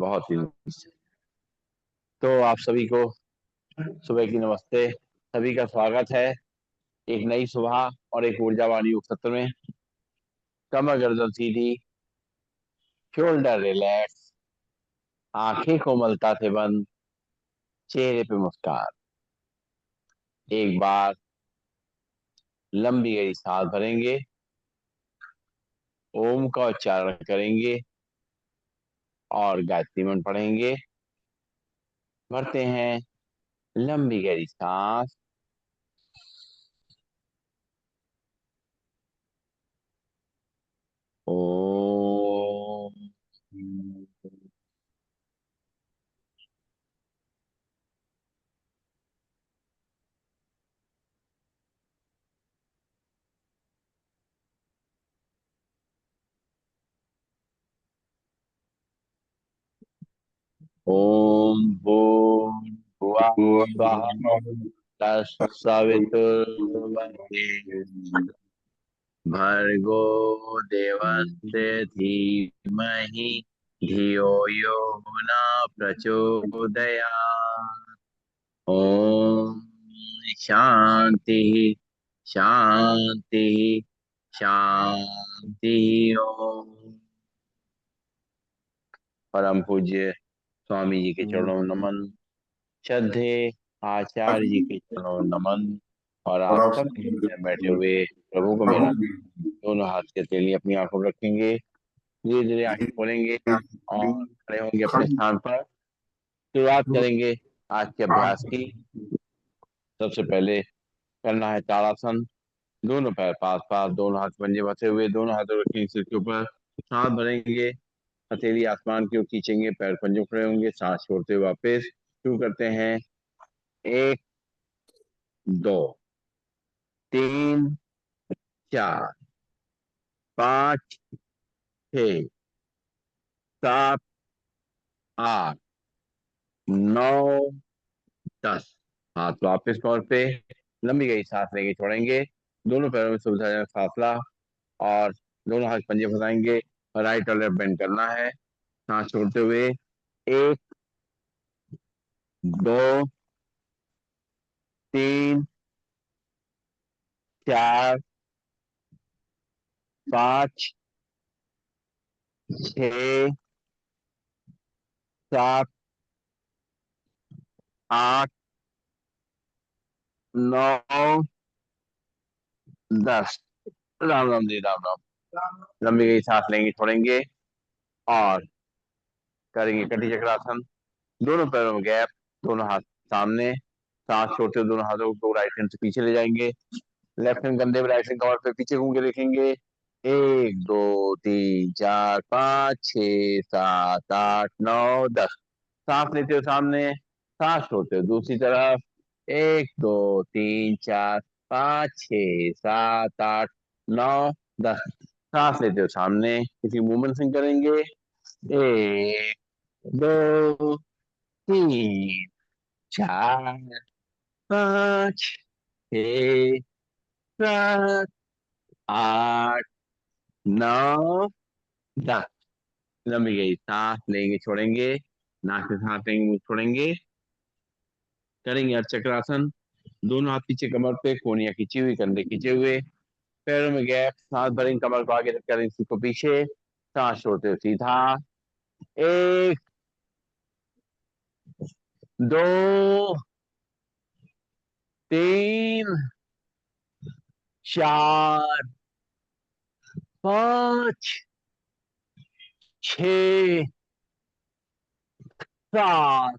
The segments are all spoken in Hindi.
बहुत ही। तो आप सभी को सुबह की नमस्ते। सभी का स्वागत है एक नई सुबह और एक ऊर्जावान योग सत्र में। कमर गर्दन सीधी, शोल्डर रिलैक्स, आंखें कोमलता से बंद, चेहरे पे मुस्कान। एक बार लंबी गहरी सांस भरेंगे, ओम का उच्चारण करेंगे और गायत्री मंत्र पढ़ेंगे। भरते हैं लंबी गहरी सांस, ओम। ओम भूर्भुवः स्वः तत्सवितुर्वरेण्यं भर्गो देवस्य धीमहि धियो यो न प्रचोदयात्। ओम शांति शांति शांति। ओम। परम पूज्य स्वामी जी के चरणों में नमन। श्रद्धे आचार्य जी के चरणों में नमन। और आप सब में बैठे हुए प्रभु को मेरा दोनों हाथ के हथेली अपनी आंखों में रखेंगे। धीरे धीरे आंखें खोलेंगे और खड़े होंगे अपने स्थान पर। शुरुआत करेंगे आज के अभ्यास की। सबसे पहले करना है ताड़ासन। दोनों पैर पास पास, दोनों हाथ पंजे बसे हुए, दोनों हाथों रखेंगे सिर के ऊपर। सांस भरेंगे, हथेली आसमान की ओर खींचेंगे, पैर पंजों खड़े होंगे, सांस छोड़ते हुए वापस शुरू करते हैं। एक, दो, तीन, चार, पाँच, छः, सात, आठ, नौ, 10। हाथ वापस कमर पे, लंबी गई सांस लेंगे, छोड़ेंगे। दोनों पैरों में सुविधाजनक फासला और दोनों हाथ पंजे फंसाएंगे। राइट और लेफ्ट बेंड करना है सांस छोड़ते हुए। एक, दो, तीन, चार, पाँच, छ, सात, आठ, नौ, 10। राम राम जी, राम राम। लंबी गई सांस लेंगे, छोड़ेंगे और करेंगे कटी चक्रासन। दोनों पैरों में गैप, दोनों हाथ सामने, सांस छोड़ते हुए दोनों हाथों को राइट हैंड से पीछे ले जाएंगे। लेफ्ट हैंड कंधे पे, राइट हैंड कमर पे, पीछे घूम के देखेंगे। एक, दो, तीन, चार, पाँच, छः, सात, आठ, नौ, 10। सांस लेते हुए सामने, सांस छोड़ते हुए दूसरी तरफ। एक, दो, तीन, चार, पाँच, छः, सात, आठ, नौ, 10। सांस लेते हुए सामने, किसी मूवमेंट से करेंगे। एक, दो, तीन, चार, पाँच, छः, सात, आठ, नौ, 10। लंबी गई सांस लेंगे, छोड़ेंगे, नाक से सांस लेंगे, मुंह छोड़ेंगे। करेंगे अर्ध चक्रासन। दोनों हाथ पीछे कमर पे, कोहनियां खींची हुई, कंधे खींचे हुए, पैरों में गैप। सांस भरेंगे, कमर को आगे रख करेंगे, सिर को पीछे, सांस छोड़ते हुए सीधा। एक, दो, तीन, चार, पाँच, छ, सात,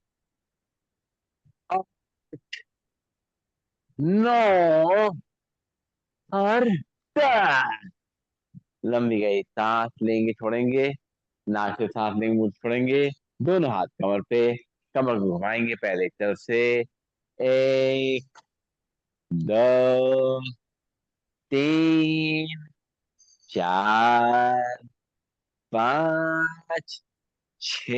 आठ, नौ और 10। लंबी गई सांस लेंगे, छोड़ेंगे, नाक से सांस लेंगे, मुंह से छोड़ेंगे। दोनों हाथ कमर पे, कमर को घुमाएंगे पहले एक तरफ से। एक, दो, तीन, चार, पाँच, छ,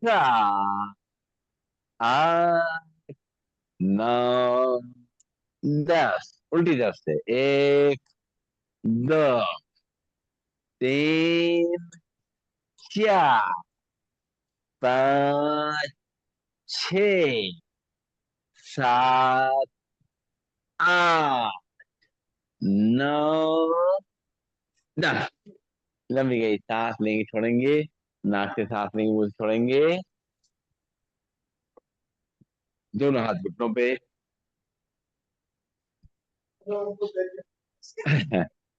सात, आठ, नौ, 10। उल्टी तरफ से। एक, दो, तीन, चार, पाँच, छ, सात, आठ, नौ, दस। लंबी गई, सांस लेंगे छोड़ेंगे, नाक से सांस लेंगे मुंह से छोड़ेंगे। दोनों हाथ घुटनों पे।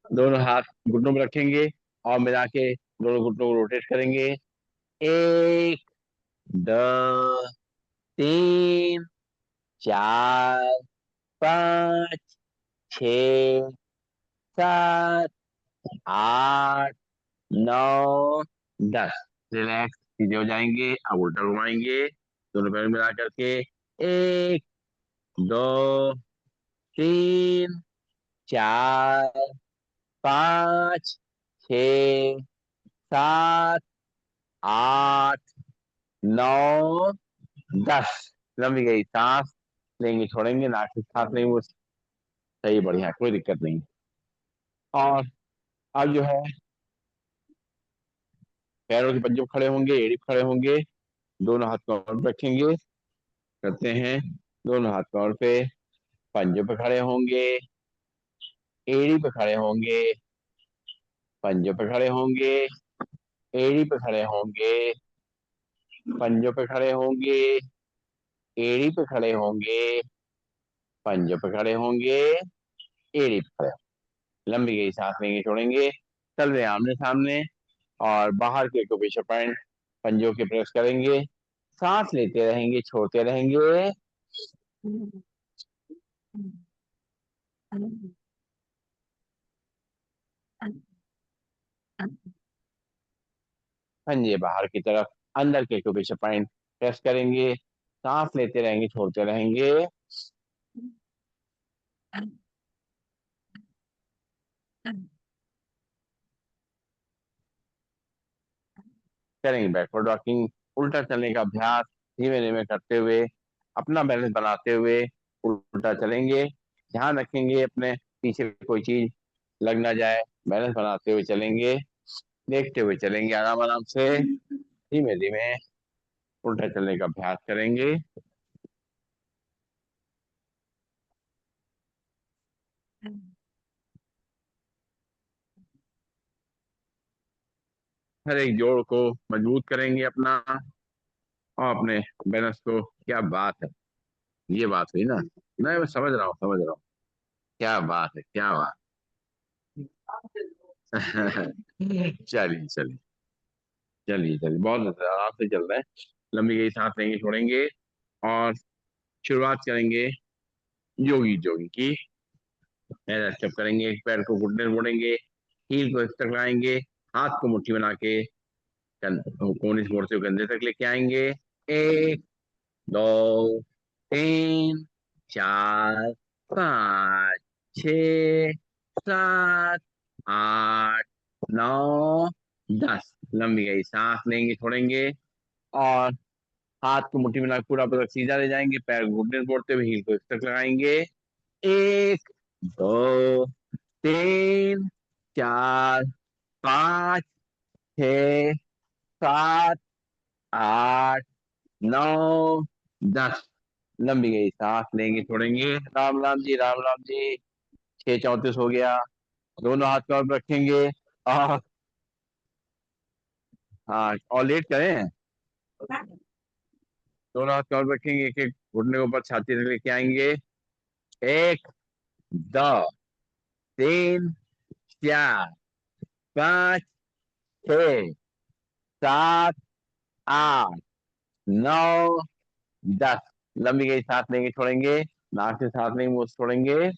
दोनों हाथ घुटनों पे रखेंगे और मिला के दोनों घुटनों को रोटेट करेंगे। एक, दो, तीन, चार, पाँच, छ, सात, आठ, नौ, दस। रिलैक्स, सीधे हो जाएंगे। अब उल्टा घुमाएंगे दोनों पैर मिला करके। एक, दो, तीन, चार, पाँच, छ, सात, आठ, नौ, दस। लंबी गई, सांस लेंगे छोड़ेंगे, नाक से सांस लेंगे वो सही, बढ़िया, कोई दिक्कत नहीं। और अब जो है पैरों के पंजों पे खड़े होंगे, एड़ी पे खड़े होंगे, दोनों हाथ कमर पे रखेंगे। करते हैं, दोनों हाथ कमर पे, पंजों पे खड़े होंगे, एड़ी पे खड़े होंगे, पंजों पे खड़े होंगे, एड़ी पे खड़े होंगे, पंजों पे खड़े होंगे, एड़ी पे खड़े होंगे, पंजों पे खड़े होंगे, एड़ी पे खड़े होंगे। लंबी गई, सांस लेंगे छोड़ेंगे, चल रहे हैं आमने सामने। और बाहर के कुपेश पॉइंट पंजों के प्रेस करेंगे, सांस लेते रहेंगे छोड़ते रहेंगे। पंजे बाहर की तरफ, अंदर के कुपेश पॉइंट प्रेस करेंगे, सांस लेते रहेंगे छोड़ते रहेंगे। करेंगे बैकवर्ड वॉकिंग, उल्टा चलने का अभ्यास धीमे धीमे करते हुए, अपना बैलेंस बनाते हुए उल्टा चलेंगे। ध्यान रखेंगे अपने पीछे कोई चीज लग ना जाए, बैलेंस बनाते हुए चलेंगे, देखते हुए चलेंगे आराम आराम से, धीमे धीमे उल्टा चलने का अभ्यास करेंगे। हर एक जोड़ को मजबूत करेंगे अपना, और अपने बैलेंस को। क्या बात है, ये बात हुई ना। मैं समझ रहा हूँ, समझ रहा हूँ। क्या बात है, क्या बात। चलिए चलिए, चलिए चलिए, बहुत अच्छा, आराम से चल रहे हैं। लंबी गई, सांस लेंगे छोड़ेंगे, और शुरुआत करेंगे योगी जोगी की। पैर स्टेप करेंगे, एक पैर को घुटने से मोड़ेंगे, हील को इस तक लाएंगे, हाथ को मुट्ठी बना के कोने से मोड़ते हुए कंधे तक लेके आएंगे। एक, दो, तीन, चार, पाँच, छ, सात, आठ, नौ, दस। लंबी गई, सांस लेंगे छोड़ेंगे, और हाथ को मुट्ठी में पूरा पूरा सीधा ले जाएंगे, पैर घुटने से मोड़ते हुए हील को इस तक लगाएंगे। एक, दो, तीन, चार, पाँच, छ, सात, आठ, नौ, दस। लंबी गई, सांस लेंगे छोड़ेंगे, राम राम जी, राम राम जी। 6:34 हो गया। दोनों हाथ कवर पे रखेंगे, और हाँ, और लेट करें। दोनों हाथ कवर पे रखेंगे, एक एक घुटने के ऊपर छाती तक लेके आएंगे। एक, दो, तीन, चार, पाँच, छ, सात, आठ, नौ, दस। लंबी गई, सांस लेंगे छोड़ेंगे, नाक से सांस लेंगे मुंह से छोड़ेंगे।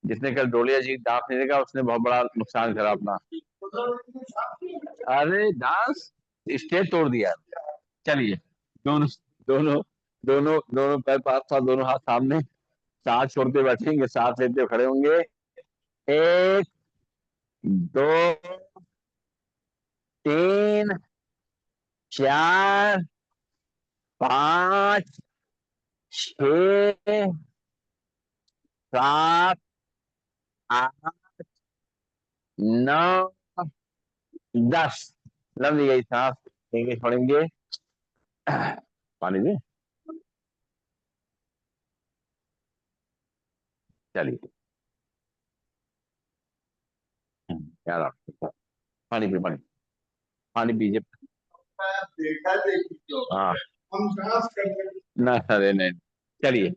जिसने कल डोलिया जी दांत नहीं देखा, उसने बहुत बड़ा नुकसान करा अपना। अरे दांत स्टेज तोड़ दिया। चलिए, दोनों दोनों दोनों दोनों पैर पास पास, दोनों हाथ सामने, सांस छोड़ते बैठेंगे, सांस लेते हुए खड़े होंगे। एक, दो, तीन, चार, पाँच, छ, सात, आठ, नौ, दस। लंबी गई, सांस लेंगे छोड़ेंगे, पानी दे। चलिए। यार आप पानी पी, पानी, पानी पीजिए। हाँ। ना, अरे नहीं। चलिए।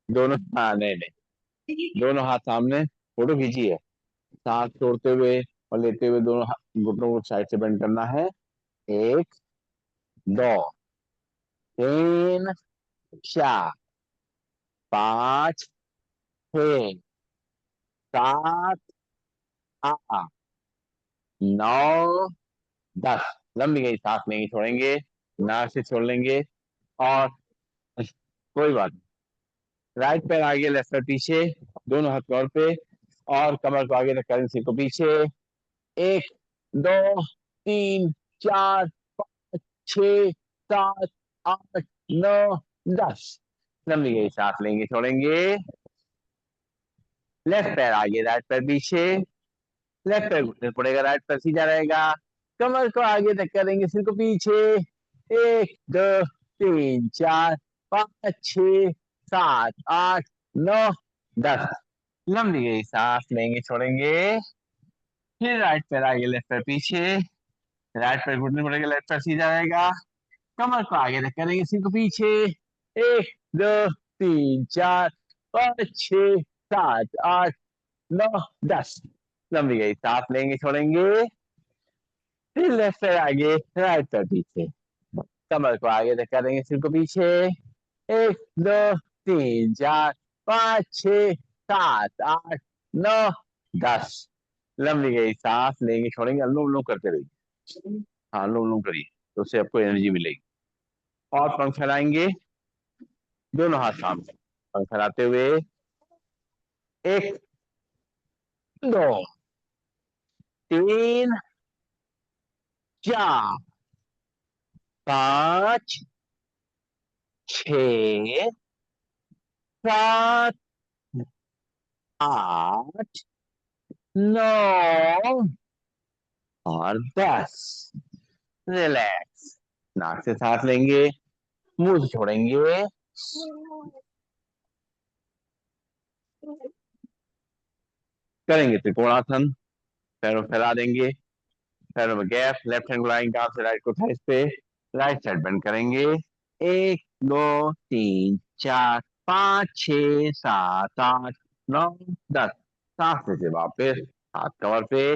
दोनों, हाँ, नहीं नहीं, दोनों हाथ सामने, फोटो खींचिए। सांस छोड़ते हुए और लेते हुए दोनों घुटनों को साइड से बेंड करना है। एक, दो, तीन, चार, पाँच, छः, सात, आठ, नौ, 10। लंबी गई सांस लेंगे, छोड़ेंगे, नाक से छोड़ लेंगे। और कोई बात नहीं। राइट पैर आगे, लेफ्ट पैर पीछे, दोनों हाथ कमर पे, और कमर को आगे रख कर सिर को पीछे। एक, दो, तीन, चार, छः, सात, आठ, नौ, 10। लंबी गई सांस लेंगे, छोड़ेंगे। लेफ्ट पैर आगे, राइट पैर पीछे, लेफ्ट पैर घुटने पड़ेगा, राइट पैर सीधा रहेगा। कमर को आगे तक करेंगे, सिर को पीछे। एक, दो, तीन, चार, पाँच, छः, सात, आठ, नौ, 10। लंबी गई सांस लेंगे, छोड़ेंगे। फिर राइट पैर आगे, लेफ्ट पैर पीछे, राइट पैर घुटने पड़ेगा, लेफ्ट पैर सीधा रहेगा। कमर को आगे तक करेंगे, सिर को पीछे। एक, दो, तीन, चार, पाँच, छः, सात, आठ, नौ, 10। लंबी गई सांस लेंगे, छोड़ेंगे। फिर लेफ्ट पैर आगे, राइट पैर पीछे, कमर को आगे तक करेंगे, सिर को पीछे। एक, दो, तीन, चार, पाँच, छः, सात, आठ, नौ, 10। लंबी गई सांस लेंगे, छोड़ेंगे, अनुलोम विलोम करते रहिए। हाँ, अनुलोम विलोम करिए, तो उससे आपको एनर्जी मिलेगी। और पंख फैलाएंगे, दोनों हाथ सामने, पंख फैलाते हुए। एक, दो, तीन, चार, पाँच, छ, सात, आठ, नौ, और 10। रिलैक्स। नाक से सांस लेंगे, मुंह से छोड़ेंगे। करेंगे त्रिकोणासन, पैरों फैला देंगे, पैरों में गैप, लेफ्ट हैंड को लाएंगे, हाथ से राइट को थाइस पे, राइट साइड बेंड करेंगे। एक, दो, तीन, चार, पाँच, छः, सात, आठ, नौ, 10। सांस लेते वापस, हाथ कमर पे,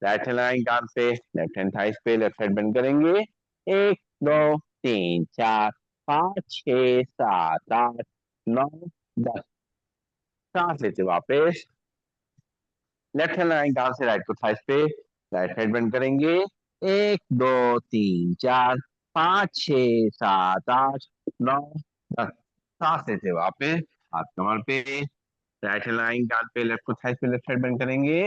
राइट हैंड लाएंगे कान पे, लेफ्ट हैंड थाइस पे, लेफ्ट साइड बेंड करेंगे। एक, दो, तीन, चार, पाँच, छः, सात, आठ, नौ, 10। सांस लेते वापस, लेफ्ट हैंड लाएंगे कान से राइट को थाइस पे, राइट साइड बेंड करेंगे। एक, दो, तीन, चार, पाँच, छः, सात, आठ, नौ, 10। सांस लेते वापस, हाथ कमर पे, राइट हैंड लाएंगे कान पे, लेफ्ट को थाइस पे, लेफ्ट साइड बेंड करेंगे।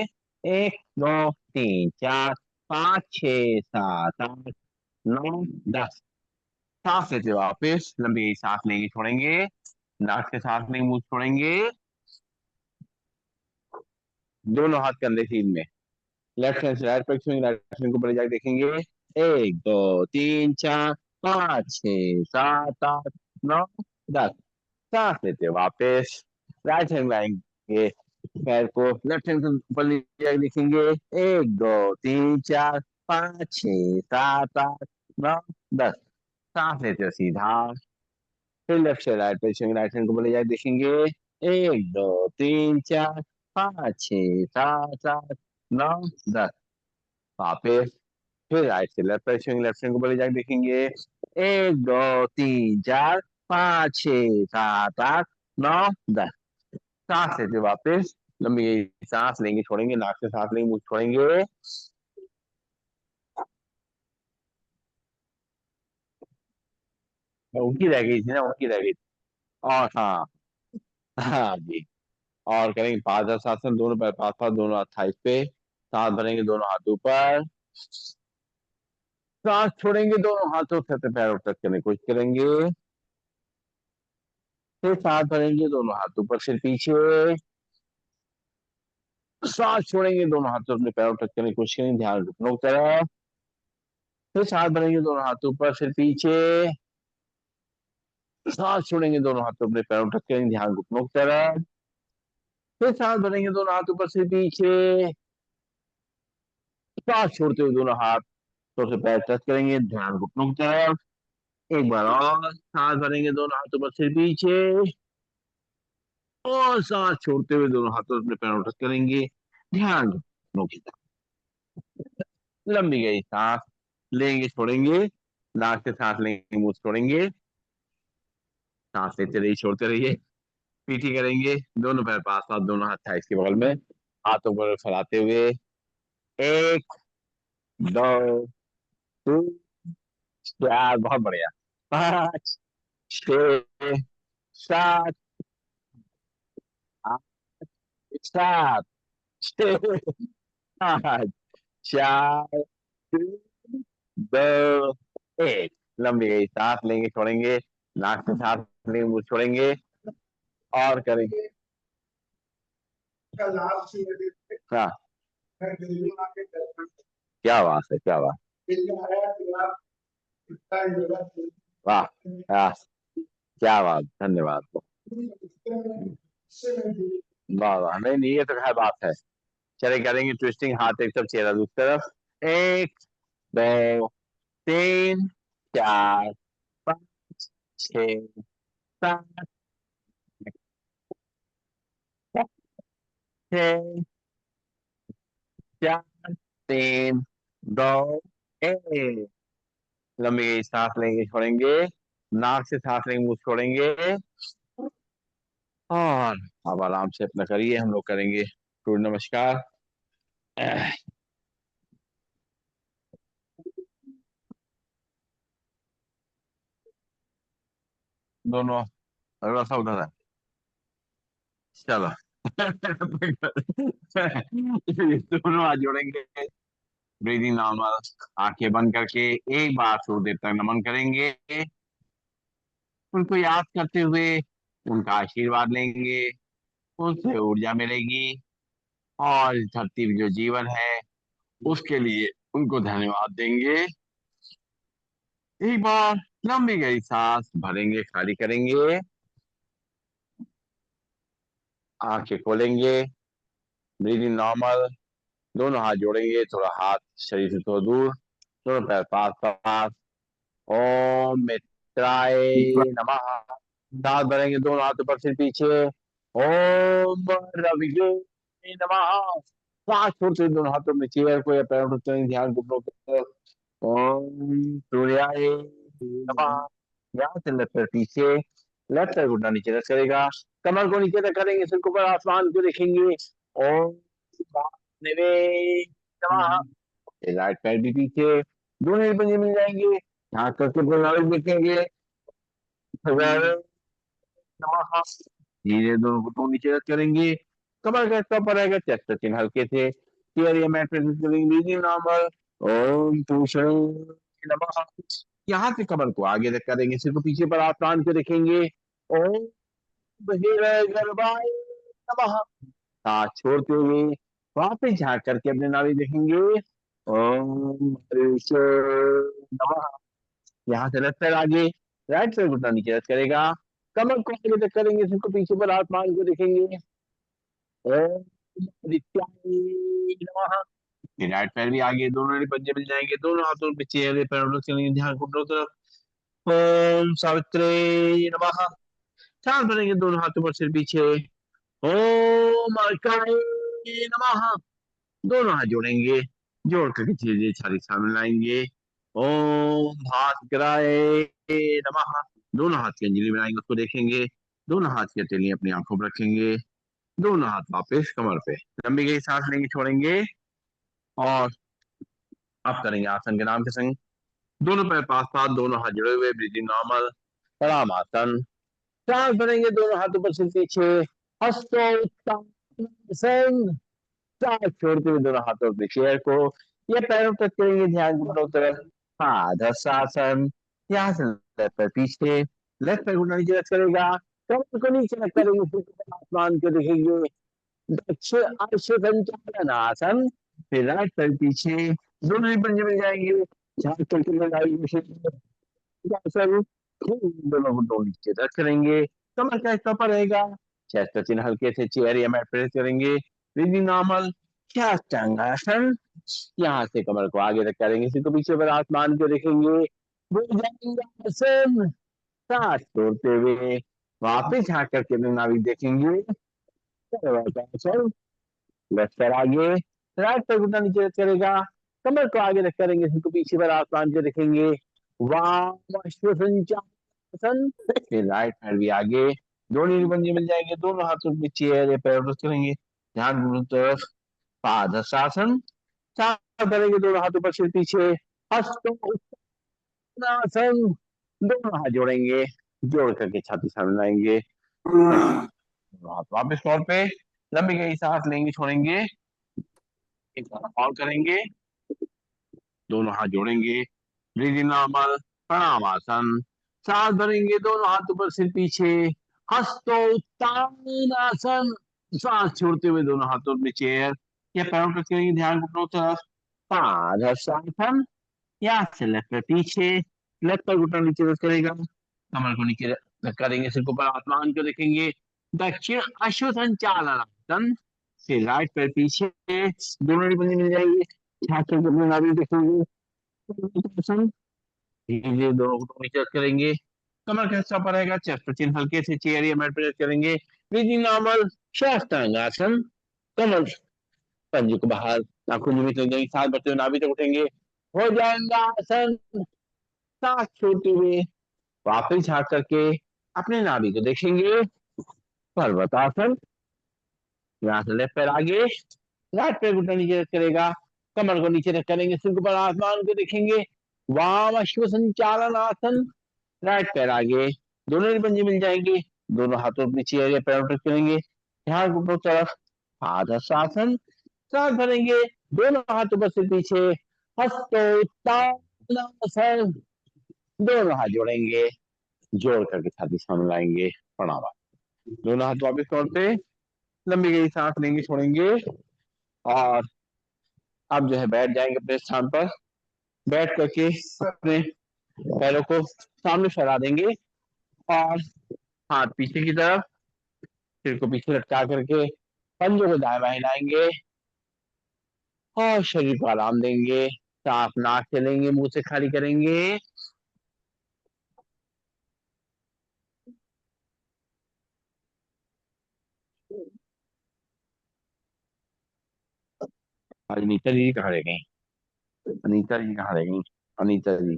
एक, दो, तीन, चार, पाँच, छः, सात, आठ, नौ, 10। सांस लेते वापस, लंबी सांस लेंगे, छोड़ेंगे, नाक से सांस लेंगे, मुंह से छोड़ेंगे। दोनों हाथ कंधे सीध में, लेफ्ट हैंड से राइट पैर छुएंगे, राइट हैंड को ऊपर ले जाके देखेंगे। एक, दो, तीन, चार, पाँच, छः, सात, आठ, नौ, 10। सांस लेते वापस, राइट हैंड लाएंगे, पैर को लेफ्ट हैंड से ऊपर ले जाके देखेंगे। एक, दो, तीन, चार, पाँच, छः, सात, आठ, नौ, 10। सांस लेते हो सीधा, फिर लेफ्ट से राइट पैर छुएंगे, राइट हैंड को ऊपर ले जाके देखेंगे। एक, दो, तीन, चार, पाँच, छः, सात, आठ, नौ, 10। वापस, फिर राइट से लेफ्ट पैर छुएंगे, लेफ्ट हैंड को ऊपर ले जाके देखेंगे। एक, दो, तीन, चार, पाँच, छः, सात, आठ, नौ, 10। सांस लेते वापस, लंबी सांस लेंगे, छोड़ेंगे, नाक से सांस लेंगे, मुंह से छोड़ेंगे। उनकी रह गई थी ना, उनकी रह गई थी। और हाँ, हाँ जी। और करेंगे पादहस्त, दोनों पैर पास पास, दोनों हाथ थाइस पे, सांस भरेंगे, दोनों हाथ ऊपर, सांस छोड़ेंगे, दोनों हाथों से पैरों तक करने की कोशिश करेंगे। फिर सांस भरेंगे, दोनों हाथ ऊपर, सिर पीछे, सांस छोड़ेंगे, दोनों हाथों अपने पैरों तक करने की कोशिश करेंगे, ध्यान घुटनों की तरफ। फिर सांस भरेंगे, दोनों हाथ ऊपर, सिर पीछे, सांस छोड़ेंगे, दोनों हाथों अपने पैरों टच करेंगे, ध्यान घुटनों की तरफ। फिर सांस भरेंगे, दोनों हाथ ऊपर से पीछे। सांस छोड़ते हुए दोनों हाथ तो से पैर टच करेंगे, ध्यान घुटनों की तरफ। एक बार और सांस भरेंगे, दोनों हाथ ऊपर से पीछे। और सांस छोड़ते हुए दोनों हाथों से अपने पैरों टच करेंगे, ध्यान घुटनों की तरफ। लंबी गई सांस लेंगे, छोड़ेंगे, नाक से सांस लेंगे, मुंह से छोड़ेंगे। सांस लेते रहिए, छोड़ते रहिए। पीठी करेंगे, दोनों पैर पास पास, दोनों हाथ थाइस के बगल में, हाथों पर फैलाते हुए। एक, दो, तीन, चार, बहुत बढ़िया। पाँच, छह, सात, आठ, सात, छह, पाँच, चार, तीन, दो, एक। लंबी गई सांस लेंगे, छोड़ेंगे, नाक से सांस लेंगे, मुंह से छोड़ेंगे। और करेंगे। हाँ, क्या बात है, क्या बात। वाह, वाह, क्या बात, धन्यवाद। वाह वाह, नहीं नहीं, ये तो खैर बात है। चले करेंगे ट्विस्टिंग, हाथ एक तरफ, चेहरा दूसरी तरफ। एक, दो, तीन, चार, पाँच, छह, सात, छह, चार, तीन, दो, एक। लंबी सांस लेंगे, छोड़ेंगे, नाक से सांस लेंगे, मुंह से छोड़ेंगे। और अब आराम से अपना करिए, हम लोग करेंगे सूर्य नमस्कार। दोनों अगला सा उधर है। चलो। ये दोनों हाथ जोड़ेंगे, ब्रीदिंग नॉर्मल, आंखें बंद करके एक बार सूर्य देव तक नमन करेंगे। उनको याद करते हुए उनका आशीर्वाद लेंगे, उनसे ऊर्जा मिलेगी। और इस धरती पे जो जीवन है उसके लिए उनको धन्यवाद देंगे। एक बार लंबी गहरी सांस भरेंगे, खाली करेंगे, आंखें खोलेंगे, ब्रीदिंग नॉर्मल, दोनों हाथ जोड़ेंगे, थोड़ा हाथ शरीर से थोड़ा दूर, दोनों पैर पास पास। ओम मित्राय नमः। दांत भरेंगे, दोनों हाथ ऊपर से पीछे। ओम रविगे नमः। सांस छोड़ते हुए दोनों हाथों में चेयर को या पैरों को चलेंगे, ध्यान घुटनों की तरफ। ओम सूर्याय नमः। यहाँ से लेफ्ट पैर पीछे, लेफ्ट पैर घुटना नीचे रख करेगा, कमर को नीचे तक करेंगे, सिर को ऊपर, आसमान को देखेंगे। ओम वासुदेवे नमः। राइट पैर भी पीछे, दोनों ही पंजे मिल जाएंगे, यहाँ करके प्रभावित देखेंगे। भगवान नमः। धीरे दोनों घुटनों नीचे रख करेंगे, कमर का हिस्सा ऊपर रहेगा, चेस्ट चिन्ह हल्के से, चेयर या मैट पे करेंगे नॉर्मल। ओम पूषण नमः। यहाँ से कमर को आगे तक करेंगे, सिर को पीछे पर, आसमान को देखेंगे। ओम बहिर्गर्भाय नमः। सांस छोड़ते हुए वापस झांक करके अपने नाभि देखेंगे। ओम हरीश्वर नमः। यहाँ से लेफ्ट पैर आगे, राइट पैर घुटना नीचे रख करेगा, कमर को आगे तक करेंगे, सिर को पीछे पर, आसमान को देखेंगे। ओम आदित्याय नमः। फिर राइट पैर भी आगे, दोनों ने पंजे मिल जाएंगे, दोनों हाथों पे चेहरे पैरों को चलेंगे, ध्यान घुटनों तरफ। ओम सावित्रे नमः। सांस भरेंगे, दोनों हाथों पर सिर पीछे। ओम अर्काय नमः। दोनों हाथ जोड़ेंगे, जोड़ करके धीरे धीरे छाती सामने लाएंगे। ओम भास्कराय नमः। दोनों हाथ की अंजलि बनाएंगे, उसको देखेंगे, दोनों हाथ की हथेली अपनी आंखों पर रखेंगे, दोनों हाथ वापस कमर पे। लंबी गई सांस लेंगे, छोड़ेंगे। और अब करेंगे आसन के नाम के संग, दोनों पैर पास पास, दोनों हाथ जुड़े हुए, ब्रीदिंग नॉर्मल, प्रणाम आसन। सांस भरेंगे, दोनों हाथ ऊपर से पीछे, हस्तोत्तानासन। सांस छोड़ते हुए दोनों हाथों पे चेयर को या पैरों तक करेंगे, ध्यान दोनों तरफ। पादहस्तासन। यहाँ से लेफ्ट पैर पीछे, लेफ्ट पैर घुटना नीचे रख करेगा, कमर को नीचे रख करेंगे, सिर को आसमान को देखेंगे। दक्षिण अश्वसंचालन आसन। फिर राइट पैर पीछे, दोनों ही पंजे मिल जाएंगे, झांक करके लगाएंगे, आसन। दोनों घुटनों नीचे रख करेंगे, कमर का हिस्सा पर रहेगा, चेस्ट का चिन्ह हल्के से चेयर या मैट प्रेस करेंगे, रिधि नॉर्मल शास्त्रांगासन। यहाँ से कमर को आगे रख करेंगे, सिर को पीछे पर आसमान को देखेंगे, भुजंगासन। सांस छोड़ते हुए वापिस झाँक करके अपनी नाभि देखेंगे, सर्वांगासन। लेफ्ट पैर आगे, राइट पैर घुटना नीचे रख करेगा, कमर को आगे रख करेंगे, सिर को पीछे पर आसमान को देखेंगे, वामाश्वसंचासन। फिर राइट पैर भी आगे, दोनों पंजे मिल जाएंगे, दोनों हाथों के चेयर या पैर रख करेंगे, ध्यान दोनों तरफ, पादहस्तासन। सांस भरेंगे, दोनों हाथों पर सिर पीछे, हस्तों उत्तरासन। दोनों हाथ जोड़ेंगे, जोड़ करके छाती सामने लाएंगे, हाथ वापस फ्लोर पे, लंबी गहरी सांस लेंगे, छोड़ेंगे, एक बार और करेंगे, दोनों हाथ जोड़ेंगे, ब्रीदिंग नॉर्मल, प्रणाम आसन। सांस भरेंगे, दोनों हाथ ऊपर सिर पीछे, हस्तोत्तानासन। सांस छोड़ते हुए दोनों हाथों में चेयर या पैरों पर करेंगे, ध्यान घुटनों तरफ, पादहस्तासन। यहाँ से लेफ्ट पैर पीछे, लेफ्ट पैर घुटना नीचे रख करेगा, कमर को नीचे रख करेंगे, सिर को ऊपर आसमान को देखेंगे, दक्षिण अश्वसंचालनासन। फिर राइट पैर पीछे, दोनों पंजे मिल जाएंगे, छाती को अपनी नाभि देखेंगे, धीरे धीरे दोनों को नीचे रख करेंगे, कमर का हिस्सा पर रहेगा, चेस्ट पर चिन्ह हल्के से चेयर या मैट पर रख करेंगे, ब्रीदिंग नॉर्मल शास्त्रांगासन। कमर पंजे को बाहर, आंखों निमित रख देंगे, सांस भरते हुए नाभि तक उठेंगे, हो जाएगा आसन। सांस छोड़ते हुए वापस झाँक करके अपने नाभि को देखेंगे, पर्वतासन। यहाँ से लेफ्ट पैर आगे, राइट पैर घुटना नीचे रख करेगा, कमर को नीचे रख करेंगे, सिर को ऊपर आसमान को देखेंगे, वाम अश्व संचालन आसन। राइट पैर आगे, दोनों ही पंजे मिल जाएंगे, दोनों हाथों अपनी चेयर या पैरों पर करेंगे, ध्यान घुटनों तरफ, आसन। सांस भरेंगे, दोनों हाथों पर सिर पीछे, हस्तोत्तानासन। दोनों हाथ जोड़ेंगे, जोड़ करके छाती सामने लाएंगे, प्रणाम। दोनों हाथ वापिस तौर पे, लंबी गई सांस लेंगे, छोड़ेंगे, और अब जो है बैठ जाएंगे अपने स्थान पर, बैठ करके अपने पैरों को सामने फैला देंगे, और हाथ पीछे की तरफ, सिर को पीछे लटका करके पंजों को दाएं बाएं हिलाएंगे, और शरीर को आराम देंगे, साफ नाक से लेंगे, मुंह से खाली करेंगे, आज अनीता जी कहाँ रह गई, अनीता जी कहाँ रह गई, अनीता जी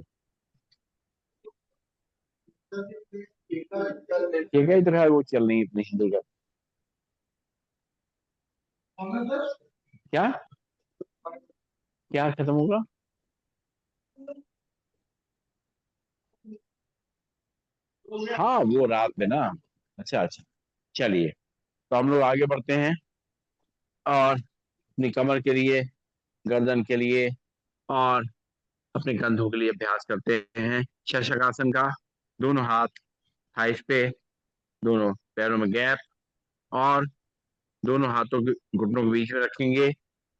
ठीक है, इधर है, वो चल रही इतनी देर, क्या क्या खत्म होगा। हाँ वो रात में ना, अच्छा अच्छा, चलिए, तो हम लोग आगे बढ़ते हैं, और अपनी कमर के लिए, गर्दन के लिए, और अपने कंधों के लिए अभ्यास करते हैं शशकासन का। दोनों हाथ थाइस पे, दोनों पैरों में गैप, और दोनों हाथों के घुटनों के बीच में रखेंगे।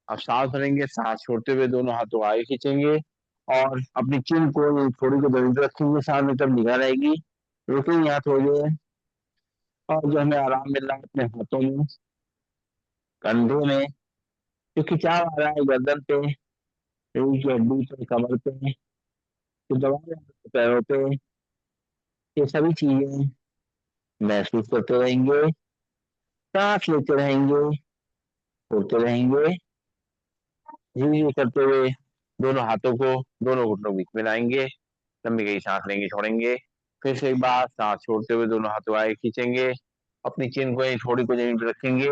अब सांस भरेंगे, सांस छोड़ते हुए दोनों हाथों को आगे खींचेंगे, और अपनी चिन को थोड़ी को जमीन पर रखेंगे, सामने तब निगाह रहेगी, रुकेंगे यहाँ थोड़ी देर, और जो हमें आराम मिल रहा है अपने हाथों में, कंधों में, जो खिंचाव आ रहा है गर्दन पे, रीढ़ की हड्डी पे, कमर पे, जो दबा रहा है पैरों पे, ये सभी चीजें महसूस करते रहेंगे, सांस लेते रहेंगे, छोड़ते रहेंगे, धीरे धीरे करते हुए दोनों हाथों को दोनों घुटनों के बीच में लाएंगे, लंबी गई सांस लेंगे, छोड़ेंगे, फिर से एक बार सांस छोड़ते हुए दोनों हाथों आगे खींचेंगे, अपनी चिन को थोड़ी को जमीन पर रखेंगे,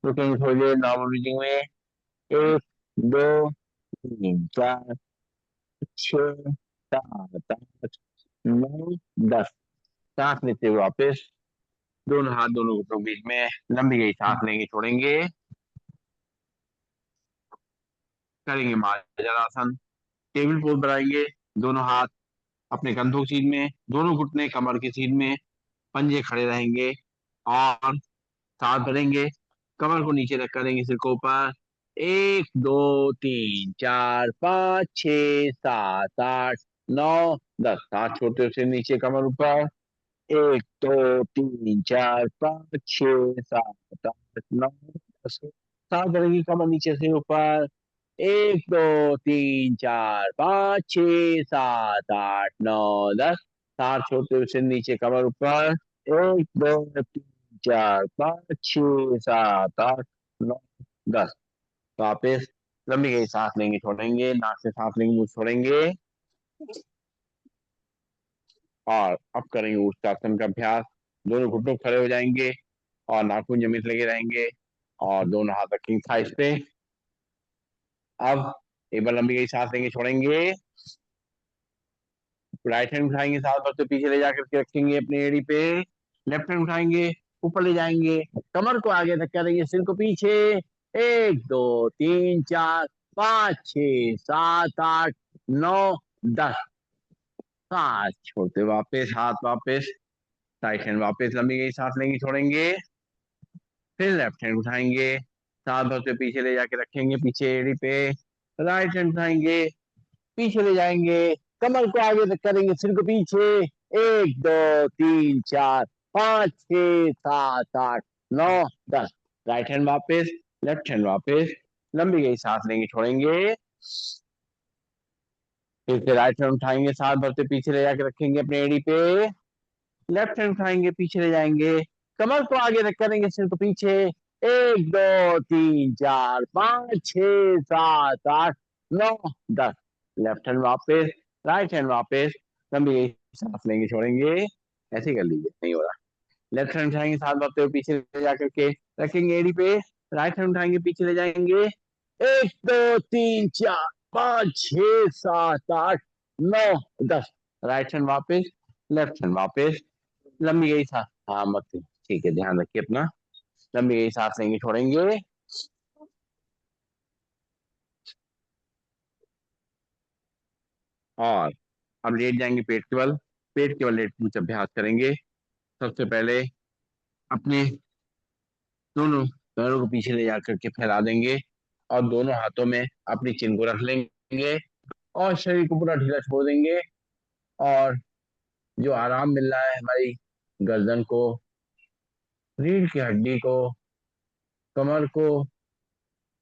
रुकेंगे थोड़ी देर नॉर्मल ब्रीदिंग में, एक, दो, तीन, चार, छह, सात, आठ, नौ, 10। सांस लेते हुए वापस दोनों हाथ दोनों घुटनों के बीच में, लंबी गई सांस लेंगे, छोड़ेंगे, करेंगे मार्जरासन। टेबल पोज बनाएंगे, दोनों हाथ अपने कंधों की सीध में, दोनों घुटने कमर की सीध में, पंजे खड़े रहेंगे, और सांस भरेंगे, कमर को नीचे रख करेंगे, सिर को ऊपर, एक, दो, तीन, चार, पाँच, छः, सात, आठ, नौ, दस। सांस छोड़ते हुए सिर नीचे, कमर ऊपर। एक, दो, तीन, चार, पाँच, छह, सात, आठ, नौ, दस। सांस भरेंगे, कमर नीचे से ऊपर। एक, दो, तीन, चार, पाँच, छह, सात, आठ, नौ, दस। सांस छोड़ते हुए सिर नीचे, कमर ऊपर। एक, दो, तीन, चार, पाँच, छह, सात, आठ, नौ, दस। वापिस लंबी गई सांस लेंगे, छोड़ेंगे, नाक से सांस लेंगे, मुंह से छोड़ेंगे। और अब करेंगे उष्टासन का अभ्यास। दोनों घुटनों खड़े हो जाएंगे और नाखून जमीन से लगे रहेंगे और दोनों हाथ रखेंगे थाइस पे। अब एक बार लंबी गई सांस लेंगे, छोड़ेंगे। राइट हैंड उठाएंगे, साथ भर से पीछे ले जाकर के रखेंगे अपनी एड़ी पे। लेफ्ट हैंड उठाएंगे, ऊपर ले जाएंगे, कमर को आगे तक करेंगे, सिर को पीछे। एक, दो, तीन, चार, पाँच, छह, सात, आठ, नौ, दस। सांस छोड़ते वापस, हाथ वापस, राइट हैंड वापस, लंबी गई सांस लेंगे, छोड़ेंगे। फिर लेफ्ट हैंड उठाएंगे, साथ भर से पीछे ले जाके रखेंगे, पीछे एड़ी पे। राइट हैंड उठाएंगे, पीछे ले जाएंगे, कमर को आगे तक करेंगे, सिर को पीछे। एक, दो, तीन, चार, पाँच, छह, सात, आठ, नौ, दस। राइट हैंड वापस, लेफ्ट हैंड वापस, लंबी गई सांस लेंगे, छोड़ेंगे। फिर से राइट हैंड उठाएंगे, साथ भरते पीछे ले जाके रखेंगे अपने एड़ी पे। लेफ्ट हैंड उठाएंगे, पीछे ले जाएंगे, कमर को आगे तक करेंगे, सिर को पीछे। एक, दो, तीन, चार, पाँच, छह, सात, आठ, नौ, दस। लेफ्ट हैंड वापस, राइट हैंड वापस, लंबी सांस लेंगे, छोड़ेंगे। ऐसे ही कर लीजिए, नहीं हो रहा। लेफ्ट हैंड उठाएंगे, साथ बढ़ते हुए पीछे ले जाकर के रखेंगे एड़ी पे। राइट हैंड उठाएंगे, पीछे ले जाएंगे। एक, दो, तीन, चार, पाँच, छह, सात, आठ, नौ, दस। राइट हैंड वापस, लेफ्ट हैंड वापस, लंबी गई सांस। हाँ मत, ठीक है, ध्यान रखिए अपना। लंबी गई सांस लेंगे, छोड़ेंगे। और अब लेट जाएंगे पेट के बल। पेट के बल लेट कुछ अभ्यास करेंगे। सबसे पहले अपने दोनों पैरों को पीछे ले जाकर के फैला देंगे और दोनों हाथों में अपनी चिन को रख लेंगे और शरीर को पूरा ढीला छोड़ देंगे। और जो आराम मिल रहा है हमारी गर्दन को, रीढ़ की हड्डी को, कमर को,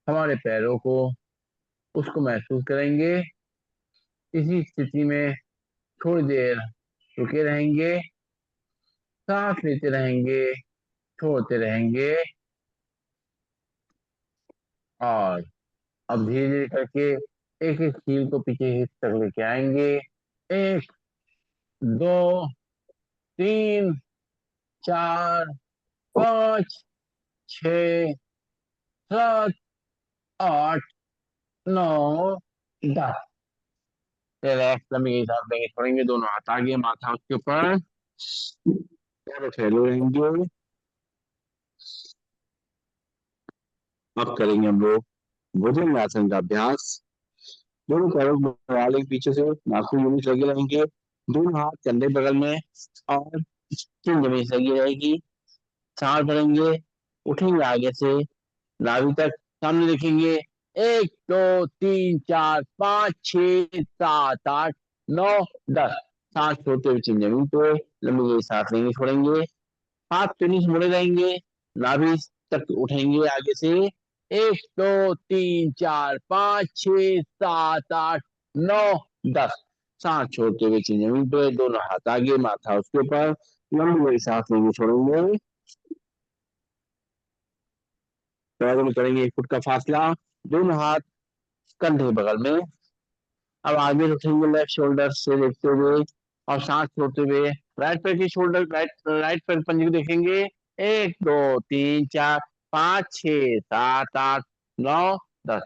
हमारे पैरों को, उसको महसूस करेंगे। इसी स्थिति में थोड़ी देर रुके रहेंगे, सांस लेते रहेंगे, छोड़ते रहेंगे। और अब धीरे धीरे करके एक एक हील को पीछे हिप तक लेके आएंगे। एक, दो, तीन, चार, पाँच, छ, सात, आठ, नौ, दस। रिलैक्स, लंबी सांस लेंगे, छोड़ेंगे, दोनों हाथ आगे, माथा उसके ऊपर, पैरों फैले रहेंगे। अब करेंगे हम लोग भुजंगासन का अभ्यास। दोनों पैरों को बढ़ा लेंगे पीछे से, नाखून जमीन से लगे रहेंगे, दोनों हाथ कंधे बगल में और चिन जमीन से लगी रहेगी। सांस भरेंगे, उठेंगे आगे से, नाभि तक, सामने देखेंगे। एक, दो, तीन, चार, पाँच, छह, सात, आठ, नौ, दस। सांस छोड़ते हुए चिन जमीन पे, लंबी गई सांस लेंगे, छोड़ेंगे। हाथ तो नहीं मुड़े रहेंगे, नाभि तक उठेंगे आगे से। एक, दो, तीन, चार, पाँच, छह, सात, आठ, नौ, दस। सांस छोड़ते हुए चिन जमीन पे, दोनों हाथ आगे, माथा उसके ऊपर, लंबी गई सांस लेंगे, छोड़ेंगे। पैरों में करेंगे 1 फुट का फासला, दोनों हाथ कंधे बगल में। अब आगे रखेंगे लेफ्ट शोल्डर से देखते हुए और सांस छोड़ते हुए राइट पैर की शोल्डर, राइट राइट पैर पंजे को देखेंगे। एक, दो, तीन, चार, पाँच, छह, सात, आठ, नौ, दस।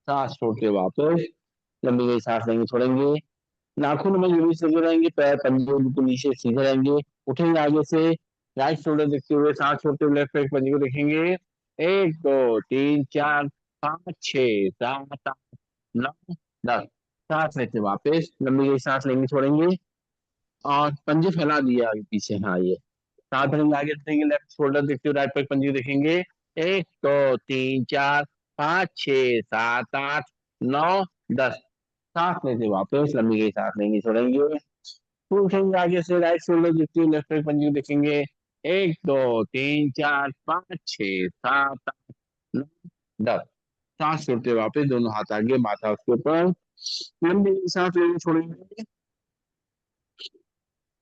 सांस छोड़ते वापस, लंबी गई सांस लेंगे, छोड़ेंगे। नाखून में यूं ही लगे रहेंगे, पैर पंजे बिल्कुल नीचे सीधे रहेंगे। उठेंगे आगे से, राइट शोल्डर देखते हुए, सांस छोड़ते हुए लेफ्ट पैर पंजे को देखेंगे। एक, दो, तीन, चार, पाँच, छह, सात, आठ, नौ, दस। सांस लेते वापस, लंबी गई सांस लेंगे, छोड़ेंगे। और पंजे फैला दिए आगे पीछे, हाँ ये सांस भरेंगे, आगे देखेंगे, लेफ्ट शोल्डर देखते हुए राइट पैर पंजे को देखेंगे। एक, दो, तीन, चार, पाँच, छह, सात, आठ, नौ, दस। सांस लेते वापस लंबी गई सांस लेंगे, छोड़ेंगे। फिर उठेंगे आगे से, राइट शोल्डर दिखती है, लेफ्ट पैर पंजे देखेंगे। 1 2 3 4 5 6 7 8 9 10। सांस छोड़ते वापस, दोनों हाथ आगे, माथा उसके ऊपर, लंबी सांस लेंगे, छोड़ेंगे।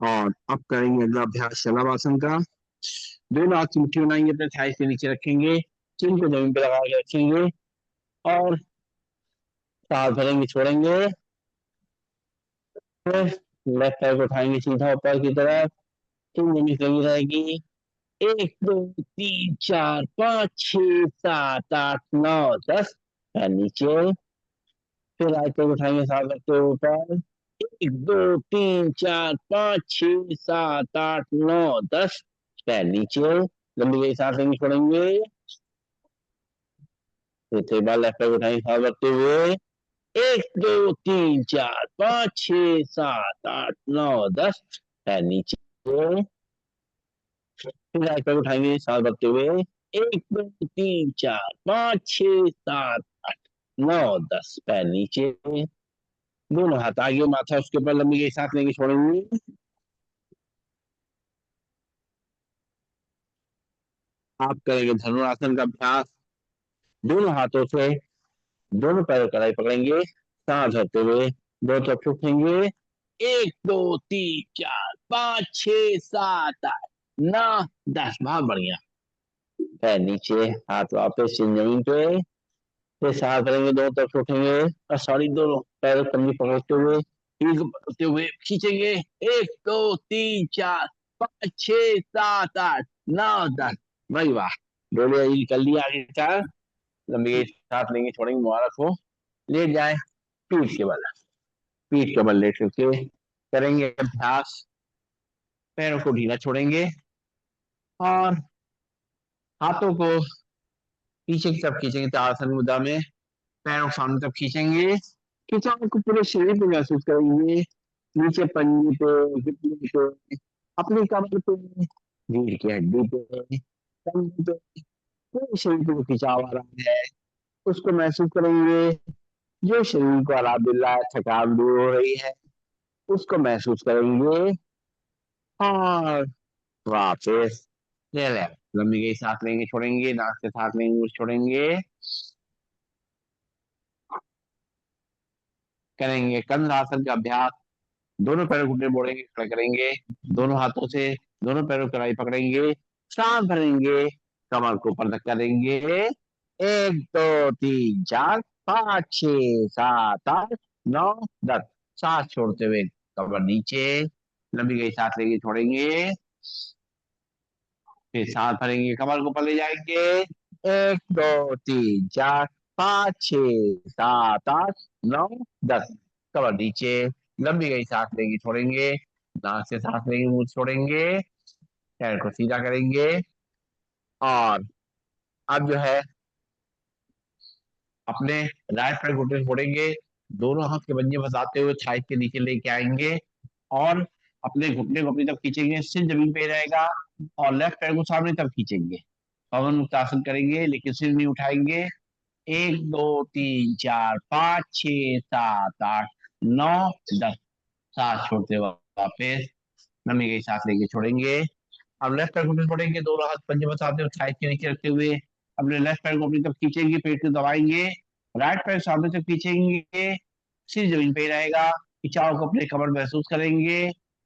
और अब करेंगे अगला अभ्यास शलभासन का। दोनों हाथ की मुट्ठी बनाएंगे, अपने थाई के नीचे रखेंगे, चिन को जमीन पे लगा के रखेंगे और सांस भरेंगे, छोड़ेंगे। फिर लेफ्ट पैर को उठाएंगे सीधा ऊपर की तरफ, चिन जमीन पे लगी रहेगी। 1 2 3 4 5 6 7 8 9 10। पैर नीचे। फिर राइट पैर उठाएंगे, सांस रखते हुए ऊपर। 1 2 3 4 5 6 7 8 9 10। पैर नीचे। लंबी गई सांस लेंगे, छोड़ेंगे। फिर एक बार लेफ्ट पैर उठाएंगे, सांस रखते हुए। 1 2 3 4 5 6 7 8 9 10। पैर नीचे। फिर राइट पैर उठाएंगे, सांस रखते हुए। 1 2 3 4 5 6 7 8 9 10। पैर नीचे। दोनों हाथ आगे, माथा उसके ऊपर, लंबी गई सांस लेंगे, छोड़ेंगे। आप करेंगे धनुरासन का अभ्यास। दोनों हाथों से दोनों पैरों कलाई पकड़ेंगे, सांस भरते हुए दो तरफ उठेंगे। 1 2 3 4 5 6 7 8 9 10। बहुत बढ़िया। पैर नीचे, हाथ वापस जमीन पे। फिर सांस भरेंगे, दोनों तरफ उठेंगे और सॉरी, दोनों पैरों कंधी पकड़ते हुए, हील को पकड़ते हुए खींचेंगे। 1 2 3 4 5 6 7 8 9 10। भाई वाह, बोले ये कर लिया आगे का। लंबी सांस लेंगे, छोड़ेंगे, मुबारक हो। लेट जाए पीठ के बल, पीठ के बल लेट करके करेंगे अभ्यास। पैरों को ढीला छोड़ेंगे और हाथों को पीछे की तरफ खींचेंगे, ताड़ासन मुद्रा में। पैरों को सामने तरफ खींचेंगे, खिंचाव को पूरे शरीर पे महसूस करेंगे। नीचे पंजे पे, घुटने पे, अपनी कमर पे, रीढ़ की हड्डी पे, कंधे पे, पूरे शरीर पे खिंचाव आ रहा है, उसको महसूस करेंगे। जो शरीर को आराम मिल रहा है, थकान दूर हो रही है, उसको महसूस करेंगे। और वापस ले ले, लंबी गई सांस लेंगे, छोड़ेंगे, नाक से सांस लेंगे, छोड़ेंगे। करेंगे कंधासन का अभ्यास। दोनों पैरों घुटने मोड़ेंगे, खड़े करेंगे, दोनों हाथों से दोनों पैरों की कलाई पकड़ेंगे, सांस भरेंगे, कमर को ऊपर तक करेंगे। 1 2 3 4 5 6 7 8 9 10। सांस छोड़ते हुए कमर नीचे, लंबी गई सांस लेंगे, छोड़ेंगे। फिर सांस भरेंगे, कमर को ऊपर ले जाएंगे। 1 2 3 4 5 6 7 8 9 10। कमर नीचे, लंबी गई सांस लेंगे, छोड़ेंगे। नाक से सांस लेंगे, मुंह से छोड़ेंगे। पैर को सीधा करेंगे और अब जो है अपने राइट पैर घुटने छोड़ेंगे, दोनों हाथ के पंजे फंसाते हुए थाई के नीचे लेके आएंगे और अपने घुटने को अपनी तरफ खींचेंगे, सिर जमीन पे रहेगा और लेफ्ट पैर को सामने तरफ खींचेंगे। पवन मुक्त आसन करेंगे लेकिन सिर नहीं उठाएंगे। 1 2 3 4 5 6 7 8 9 10। सांस छोड़ते वापस नमी गई सांस लेके छोड़ेंगे। अब लेफ्ट पैर घुटने छोड़ेंगे, दोनों हाथ पंजे फंसाते हुए थाई के नीचे रखते हुए अपने लेफ्ट पैर को अपनी तरफ खींचेंगे, पेट को दबाएंगे, राइट पैर सामने से खींचेंगे, सिर जमीन पे ही रहेगा। खिंचाव को अपने कमर महसूस करेंगे।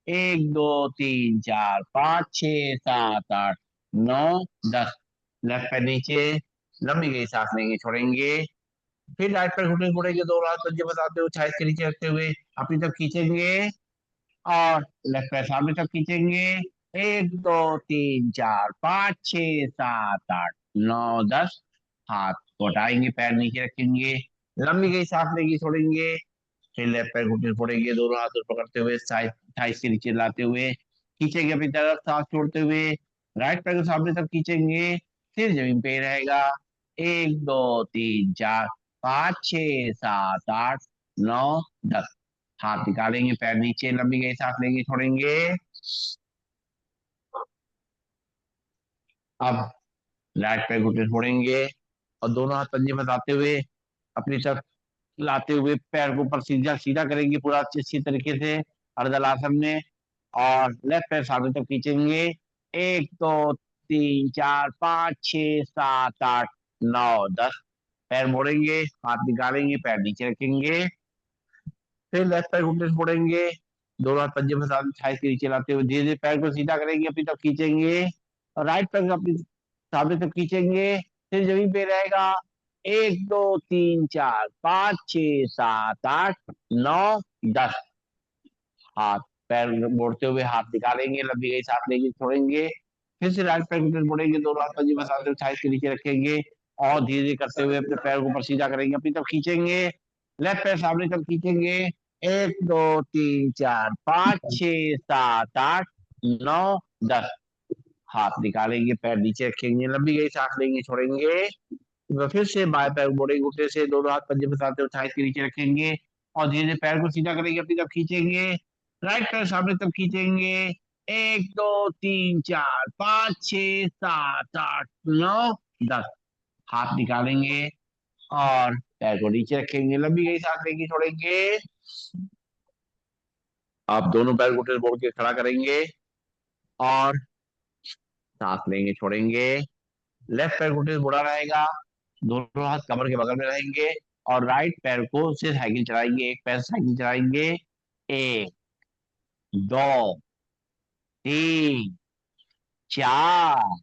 1 2 3 4 5 6 7 8 9 10। लेफ्ट पैर नीचे, लंबी गई सांस लेंगे, छोड़ेंगे। फिर राइट पैर घुटने छोड़ेंगे, दोनों हाथ पंजे फंसाते हुए थाई के नीचे रखते हुए अपनी तरफ खींचेंगे और लेफ्ट पैर सामने तक खींचेंगे। 1 2 3 4 5 6 7 8 9 10। हाथ को हटाएंगे, पैर नीचे रखेंगे, लंबी गई सांस लेंगे, छोड़ेंगे। फिर लेफ्ट पैर घुटने फोड़ेंगे, दोनों हाथों पकड़ते हुए थाइस के नीचे लाते हुए खींचेंगे अपनी तरफ, सांस छोड़ते हुए राइट पैर को सामने तक खींचेंगे, सिर जमीन पे ही रहेगा। 1 2 3 4 5 6 7 8 9 10। हाथ निकालेंगे, पैर नीचे, लंबी गई सांस लेंगे, छोड़ेंगे। अब राइट पैर घुटने फोड़ेंगे और दोनों हाथ पंजे फंसाते हुए अपनी तरफ लाते हुए पैर को ऊपर सीधा सीधा करेंगे पूरा अच्छी तरीके से अर्धल आसन में। और लेफ्ट पैर सामने तक खींचेंगे। 1 2 3 4 5 6 7 8 9 10। पैर मोड़ेंगे, हाथ निकालेंगे, पैर नीचे रखेंगे। फिर लेफ्ट पैर घुटने से मोड़ेंगे, दोनों हाथ पंजे में साथ थाई के नीचे लाते हुए धीरे धीरे पैर को सीधा करेंगे, अपनी तरफ खींचेंगे और राइट पैर को अपनी सामने तरफ खींचेंगे। फिर जमीन पे रहेगा। 1 2 3 4 5 6 7 8 9 10। हाथ पैर मोड़ते हुए हाथ निकालेंगे, लंबी गई सांस लेंगे, छोड़ेंगे। फिर से राइट पैर घुटने से मोड़ेंगे, दोनों हाथ पंजे में साथ थाई के नीचे रखेंगे और धीरे धीरे करते हुए अपने पैर को ऊपर सीधा करेंगे, अपनी तरफ खींचेंगे। लेफ्ट पैर सामने तरफ खींचेंगे। 1 2 3 4 5 6 7 8 9 10। हाथ निकालेंगे, पैर नीचे रखेंगे, लंबी गई सांस लेंगे, छोड़ेंगे। फिर से बाएं पैर मोड़ेंगे, घुटने से दोनों हाथ पंजे में साथ थाई के नीचे रखेंगे और धीरे धीरे पैर को सीधा करेंगे, अपनी तरफ खींचेंगे। राइट पैर सामने तरफ खींचेंगे। 1 2 3 4 5 6 7 8 9 10। हाथ निकालेंगे और पैर को नीचे रखेंगे, लंबी गई सांस लेंगे, छोड़ेंगे। आप दोनों पैर घुटने से मोड़ के खड़ा करेंगे और सांस लेंगे, छोड़ेंगे। लेफ्ट पैर घुटने से मुड़ा रहेगा, दोनों हाथ कमर के बगल में रहेंगे और राइट पैर को से साइकिल चलाएंगे, एक पैर से साइकिल चलाएंगे। 1 2 3 4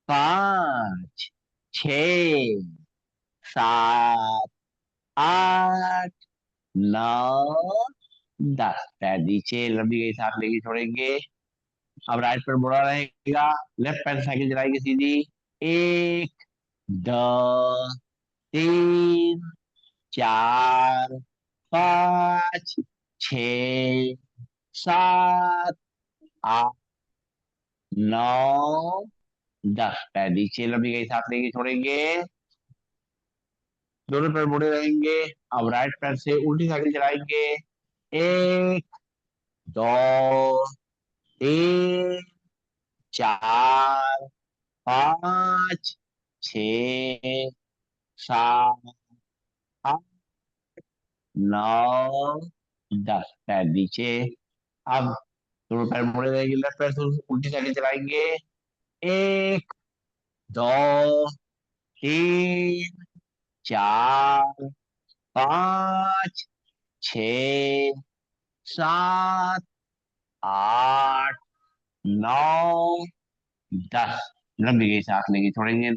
5 6 7 8 9 10। पैर नीचे, लंबी गई सांस लेंगे, छोड़ेंगे। अब राइट पैर मुड़ा रहेगा, लेफ्ट पैर से साइकिल चलाएंगे सीधी। 1 2 3 4 5 6 7 8 9 10। पैर नीचे, लंबी गई सांस लेंगे, छोड़ेंगे। दोनों पैर मुड़े रहेंगे। अब राइट पैर से उल्टी साइकिल चलाएंगे। 1 2 3 4 5 6 7 8 9 10। पैर नीचे। अब दोनों पैर मुड़े रहेंगे, लेफ्ट पैर से उल्टी साइकिल चलाएंगे। 1 2 3 4 5 6 7 8 9 10। लंबी गई सांस लेंगे, छोड़ेंगे।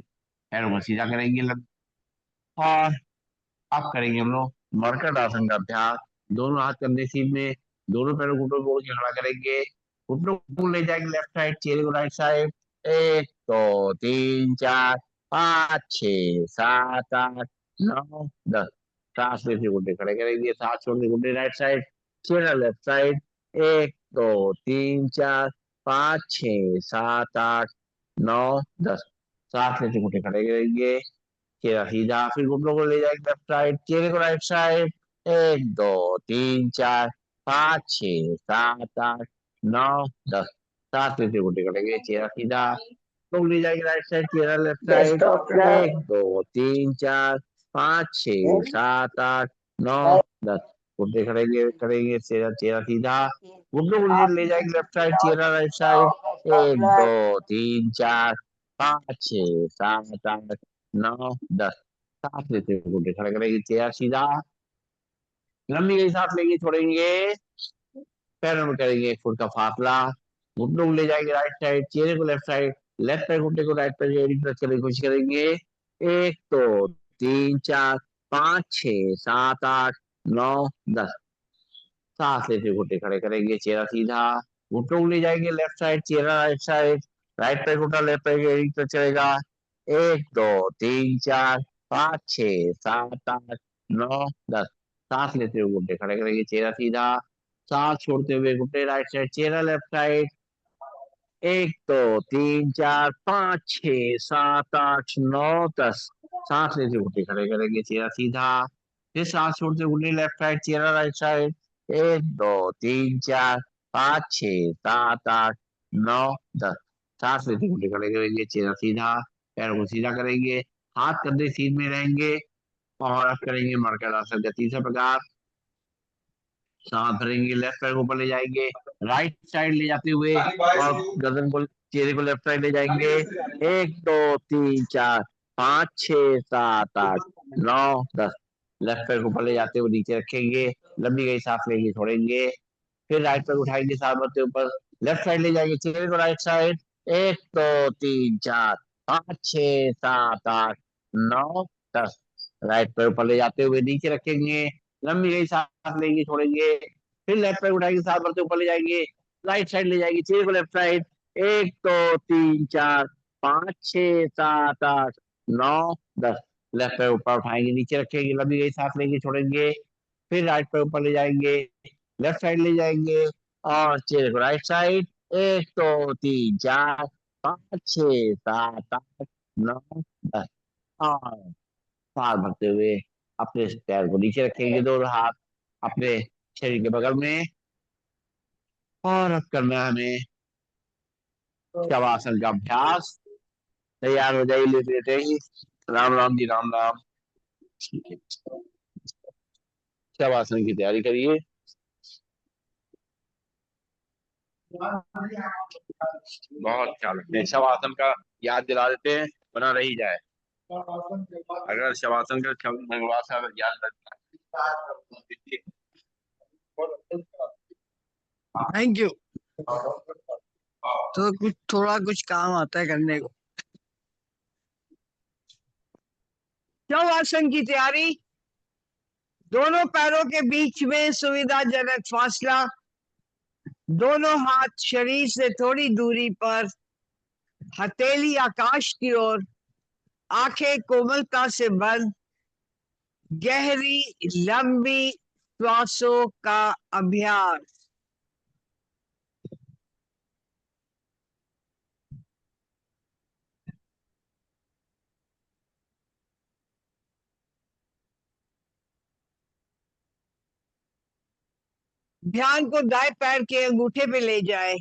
पैरों को सीधा करेंगे और अब करेंगे हम लोग मरकट आसन का अभ्यास। दोनों हाथ कंधे सीध में, दोनों पैरों को घुटनों को मोड़ के खड़ा करेंगे। घुटनों को ले जाएंगे लेफ्ट साइड, चेहरे को राइट साइड। 1 2 3 4 5 6 7 8 9 10। सांस लेते घुटने खड़े करेंगे, सांस छोड़ते घुटने राइट साइड, चेहरा लेफ्ट साइड। 1 2 3 4 5 6 7 8 9 10। सांस लेते घुटने खड़े करेंगे, चेहरा सीधा। फिर घुटनों को ले जाएंगे लेफ्ट साइड, चेहरे को राइट साइड। 1 2 3 4 5 6 7 8 9 10। सांस लेते घुटने करेंगे, चेहरा सीधा। तो ले जाएंगे राइट साइड, चेहरा लेफ्ट साइड। Desktop now. 1 2 3 4 5 6 7 8 9 10। घुटने करेंगे करेंगे, चेहरा चेहरा सीधा। घुटनों को ले जाएंगे लेफ्ट साइड, चेहरा राइट साइड। 1 2 3 4 5 6 7 8 9 10। सांस लेते हुए घुटने खड़े करेंगे, चेहरा सीधा। लंबी गई सांस लेंगे, छोड़ेंगे। पैरों में करेंगे 1 फुट का फासला। घुटनों को ले जाएंगे राइट साइड, चेहरे को लेफ्ट साइड। लेफ्ट पैर घुटने को राइट पैर की एड़ी टच करने की कोशिश करेंगे। 1 2 3 4 5 6 7 8 9 10। सांस लेते हुए घुटने खड़े करेंगे, चेहरा सीधा। घुटनों को ले जाएंगे लेफ्ट साइड, चेहरा राइट साइड। राइट पैर घुटना लेफ्ट पैर की एड़ी टच करेगा। 1 2 3 4 5 6 7 8 9 10। सांस लेते हुए घुटने खड़े करेंगे, चेहरा सीधा। सांस छोड़ते हुए घुटने राइट साइड, चेहरा लेफ्ट साइड। 1 2 3 4 5 6 7 8 9 10। सांस लेते हुए घुटने खड़े करेंगे, चेहरा सीधा। फिर सांस छोड़ते हुए घुटने लेफ्ट साइड, चेहरा राइट साइड। 1 2 3 4 5 6 7 8 9 10। सांस लेते हुए घुटने खड़े करेंगे, चेहरा सीधा। पैरों को सीधा करेंगे, हाथ कंधे सीध में रहेंगे और अब करेंगे मर्कज आसन का तीसरा प्रकार। सांस भरेंगे, लेफ्ट पैर को ऊपर ले जाएंगे, राइट साइड ले जाते हुए और गर्दन को, चेहरे को लेफ्ट साइड ले जाएंगे। 1 2 3 4 5 6 7 8 9 10। लेफ्ट पैर को ऊपर ले जाते हुए नीचे रखेंगे, लंबी गई सांस लेंगे, छोड़ेंगे। फिर राइट पैर उठाएंगे, सांस भरते ऊपर, लेफ्ट साइड ले जाएंगे, चेहरे को राइट साइड। 1 2 3 4 5 6 7 8 9 10। राइट पैर ऊपर ले जाते हुए नीचे रखेंगे, लंबी गई सांस लेंगे, छोड़ेंगे। फिर लेफ्ट पैर उठाएंगे, सांस भरते ऊपर ले जाएंगे, राइट साइड ले जाएंगे, चेहरे को लेफ्ट साइड। 1 2 3 4 5 6 7 8 9 10। लेफ्ट पैर ऊपर उठाएंगे, नीचे रखेंगे, लंबी गई सांस लेंगे, छोड़ेंगे। फिर राइट पैर ऊपर ले जाएंगे, लेफ्ट साइड ले जाएंगे और चेहरे को राइट साइड। 1 2 3 4 5 6 7 8 9 10। और सांस भरते हुए अपने पैर को नीचे रखेंगे, दोनों हाथ अपने शरीर के बगल में। और अब करना है हमें शवासन का अभ्यास। तैयार हो जाइए, लेते लेते ही। राम राम जी, राम राम। शवासन की तैयारी करिए। बहुत ख्याल रखते हैं, शवासन का याद दिला देते हैं, बना रही जाए। अगर शवासन का शब्द याद रखना। Thank you. तो कुछ थोड़ा कुछ काम आता है करने को। शवासन की तैयारी। दोनों पैरों के बीच में सुविधाजनक फासला, दोनों हाथ शरीर से थोड़ी दूरी पर, हथेली आकाश की ओर, आंखें कोमलता से बंद, गहरी लंबी श्वासों का अभ्यास। ध्यान को दाएं पैर के अंगूठे पे ले जाए,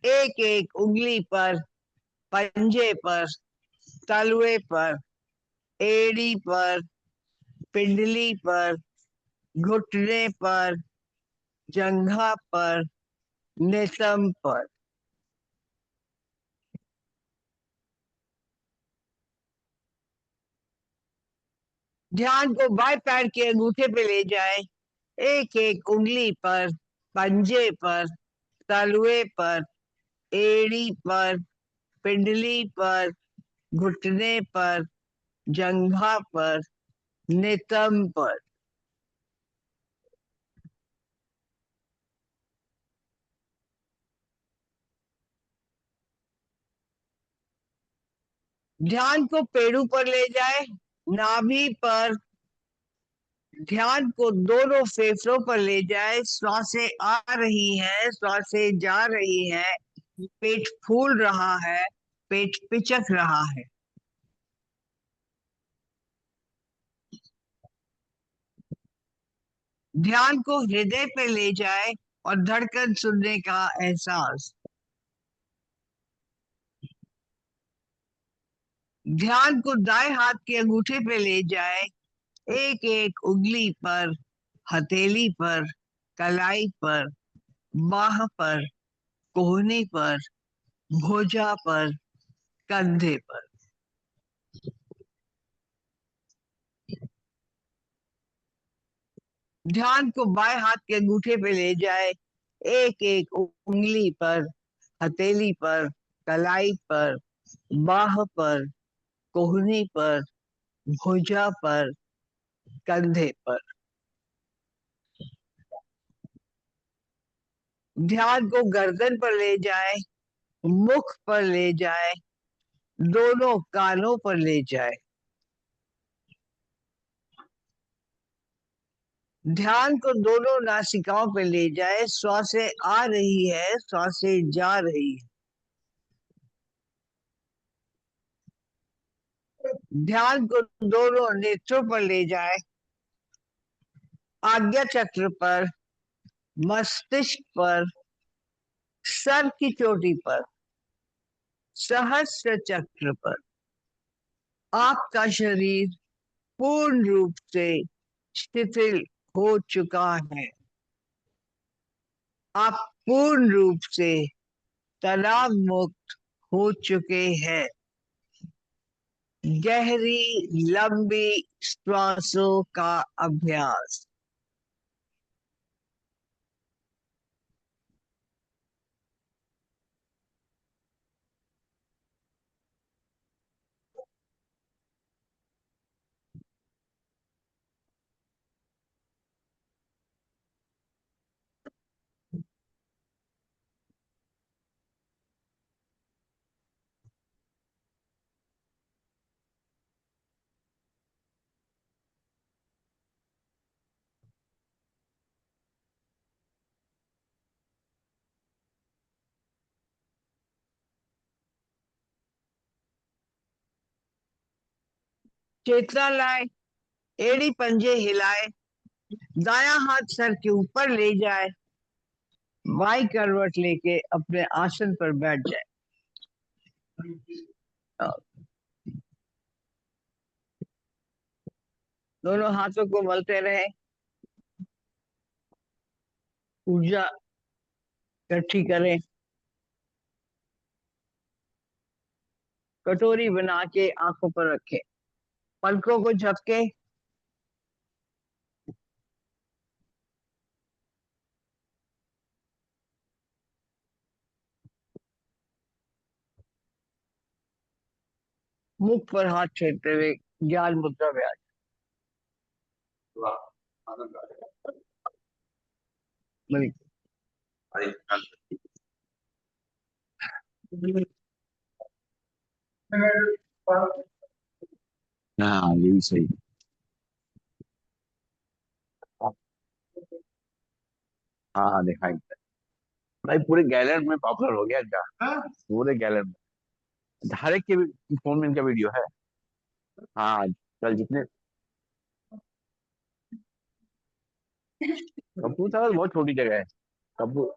एक एक उंगली पर, पंजे पर, तलवे पर, एड़ी पर, पिंडली पर, घुटने पर, जंघा पर, नितंब पर। ध्यान को बाएं पैर के अंगूठे पे ले जाए, एक एक उंगली पर, पंजे पर, तलवे पर, एड़ी पर, पिंडली पर, घुटने पर, जंघा पर, नितंब पर। ध्यान को पेड़ू पर ले जाए, नाभि पर। ध्यान को दोनों फेफड़ों पर ले जाए, श्वासें आ रही है, श्वासें जा रही है, पेट फूल रहा है, पेट पिचक रहा है। ध्यान को हृदय पे ले जाए और धड़कन सुनने का एहसास। ध्यान को दाएं हाथ के अंगूठे पे ले जाए, एक एक उंगली पर, हथेली पर, कलाई पर, बाह पर, कोहनी पर, भुजा पर, कंधे पर। ध्यान को बाएं हाथ के अंगूठे पे ले जाए, एक एक उंगली पर, हथेली पर, कलाई पर, बाह पर, कोहनी पर, भुजा पर, कंधे पर। ध्यान को गर्दन पर ले जाए, मुख पर ले जाए, दोनों कानों पर ले जाए। ध्यान को दोनों नासिकाओं पर ले जाए, श्वासें आ रही है, श्वासें जा रही है। ध्यान को दोनों नेत्रों पर ले जाए, आज्ञा चक्र पर, मस्तिष्क पर, सर की चोटी पर, सहस्र चक्र पर। आपका शरीर पूर्ण रूप से शिथिल हो चुका है। आप पूर्ण रूप से तनाव मुक्त हो चुके हैं। गहरी लंबी श्वासों का अभ्यास। चेतना लाए, एड़ी पंजे हिलाए, दायां हाथ सर के ऊपर ले जाए, बाई करवट लेके अपने आसन पर बैठ जाए। दोनों हाथों को मलते रहे, ऊर्जा इकट्ठी करें। कटोरी बना के आंखों पर रखें, पलकों को झपके। मुख पर हाथ फेरते हुए ज्ञान मुद्रा में आ जाए। हाँ, ये भी सही। हाँ हाँ, दिखाई दे। भाई पूरे गैलेंड में पॉपुलर हो गया इनका। पूरे गैलेंड में हर एक के फोन में इनका वीडियो है। हाँ, कल जितने कपूरथला तो बहुत छोटी जगह है। कपूर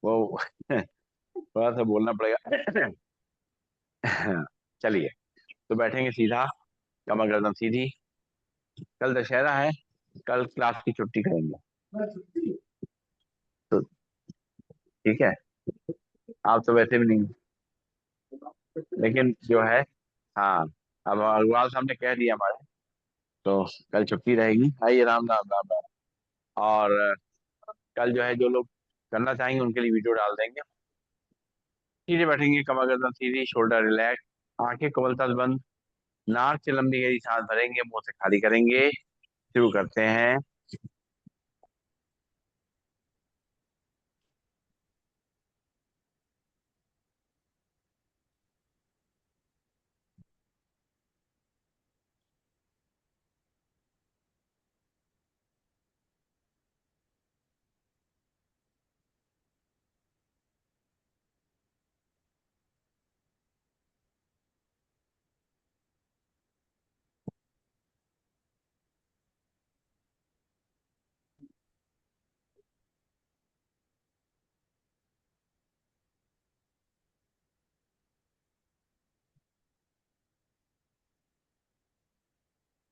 वो थोड़ा सा बोलना पड़ेगा। चलिए, तो बैठेंगे सीधा, कमर गर्दन सीधी। कल दशहरा है, कल क्लास की छुट्टी करेंगे। तो ठीक है, आप तो वैसे भी नहीं, लेकिन जो है, हाँ, अब अग्रवाल साहब ने कह दिया हमारे, तो कल छुट्टी रहेगी। आइए, राम राम राम राम। और कल जो है, जो लोग करना चाहेंगे उनके लिए वीडियो डाल देंगे। सीधे बैठेंगे, कमर गर्दन सीधी, शोल्डर रिलैक्स, आंखें कमलतल बंद, नाक से लंबी गहरी सांस भरेंगे, मुंह से खाली करेंगे। शुरू करते हैं।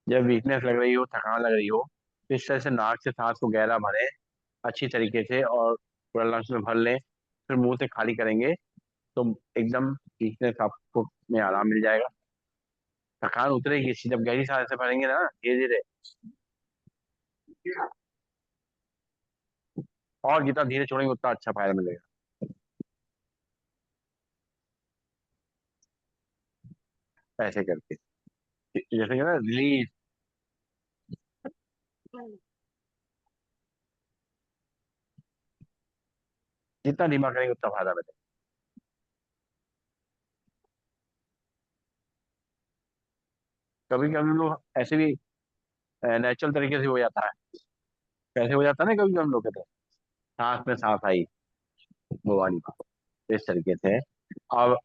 जब वीकनेस लग रही हो, थकान लग रही हो, तो इस तरह से नाक से सांस को गहरा भरें अच्छी तरीके से, और पूरा लंग्स में भर लें। फिर मुंह से खाली करेंगे, तो एकदम वीकनेस आपको में आराम मिल जाएगा। थकान उतरेगी इससे जब गहरी सांस से भरेंगे ना, धीरे धीरे। और जितना धीरे छोड़ेंगे उतना अच्छा फायदा मिलेगा। ऐसे करके, जैसे कि ना, रिलीज। जितना धीमा करेंगे उतना फायदा मिलेगा। कभी कभी हम लोग ऐसे भी नेचुरल तरीके से हो जाता है। कैसे हो जाता है ना, कभी कभी हम लोग कहते हैं सांस में सांस आई, वो वाली बात। इस तरीके से अब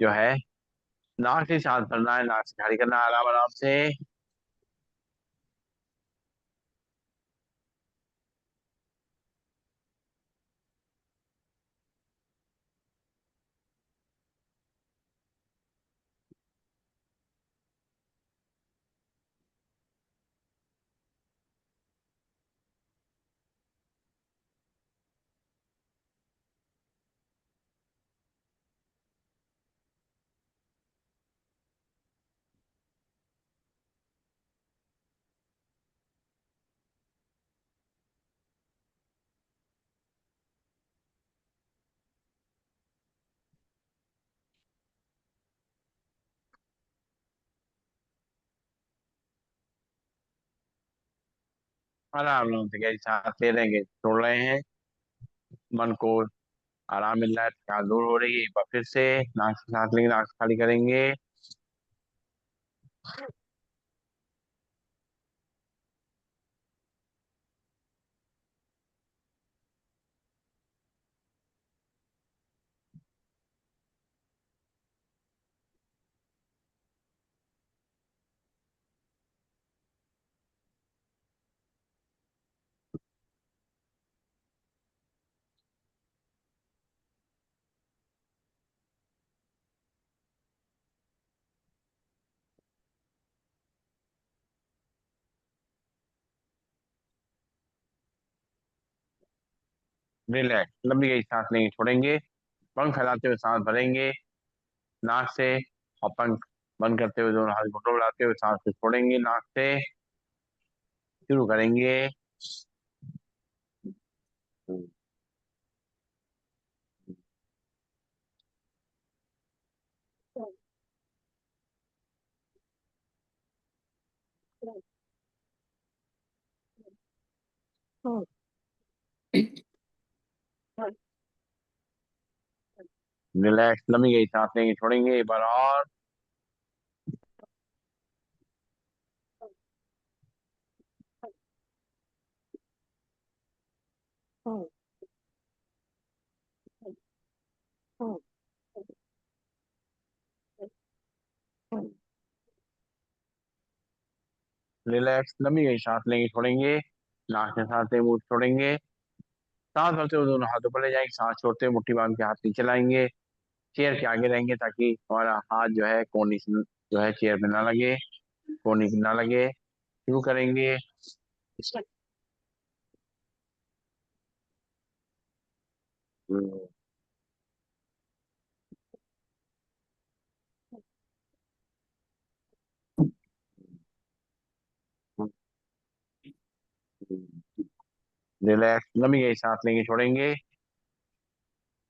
जो है, नाक से सांस भरना है, नाक से खाली करना है, आराम आराम से। आराम से गहरी सांस ले रहे हैं, छोड़ रहे हैं। मन को आराम मिल रहा है, थकान दूर हो रही है। एक बार फिर से नाक से सांस लेंगे, नाक से खाली करेंगे। रिलैक्स, लंबी गहरी सांस लेंगे, छोड़ेंगे। पंख फैलाते हुए सांस भरेंगे नाक से, और पंख बंद करते हुए दोनों हाथ घुटनों में लाते हुए सांस को छोड़ेंगे नाक से। शुरू करेंगे। रिलैक्स, लंबी गहरी सांस लेंगे, छोड़ेंगे। एक बार और। रिलैक्स, लंबी गहरी सांस लेंगे, छोड़ेंगे। नाक से सांस लेंगे, मुंह से छोड़ेंगे। सांस भरते हुए दोनों हाथों पर ले जाएंगे, सांस छोड़ते हुए मुट्ठी बांध के हाथ नीचे लाएंगे। चेयर के आगे रहेंगे ताकि हमारा हाथ जो है कोहनी से जो है चेयर पे ना लगे, कोहनी पे ना लगे। शुरू करेंगे। रिलैक्स, लंबी गहरी सांस लेंगे, छोड़ेंगे।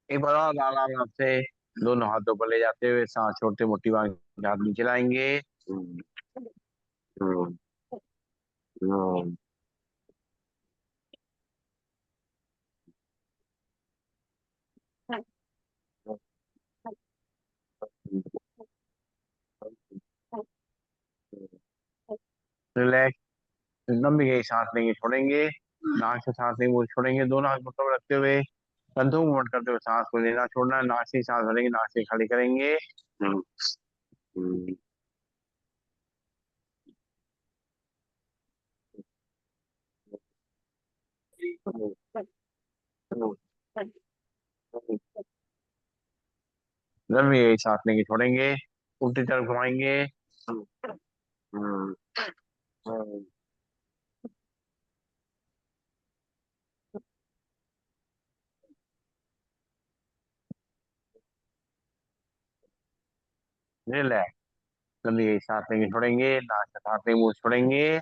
एक बार और आराम से दोनों हाथों पर ले जाते हुए सांस छोड़ते मुट्ठी बांध के हाथ नीचे लाएंगे। रिलैक्स, लंबी गहरी सांस लेंगे, छोड़ेंगे। नाक से सांस लेंगे, मुंह से छोड़ेंगे। दोनों हाथ मुट्ठों में रखते हुए कंधों को मुड़ करते हुए सांस को लेना छोड़ना है। नाक से ही सांस भरेंगे, नाक से ही खाली करेंगे। लंबी गहरी सांस लेंगे, छोड़ेंगे। उल्टी तरफ घुमाएंगे। रिलैक्स, लंबी गहरी सांस लेंगे, छोड़ेंगे। नाक से सांस लेंगे, मुंह से छोड़ेंगे।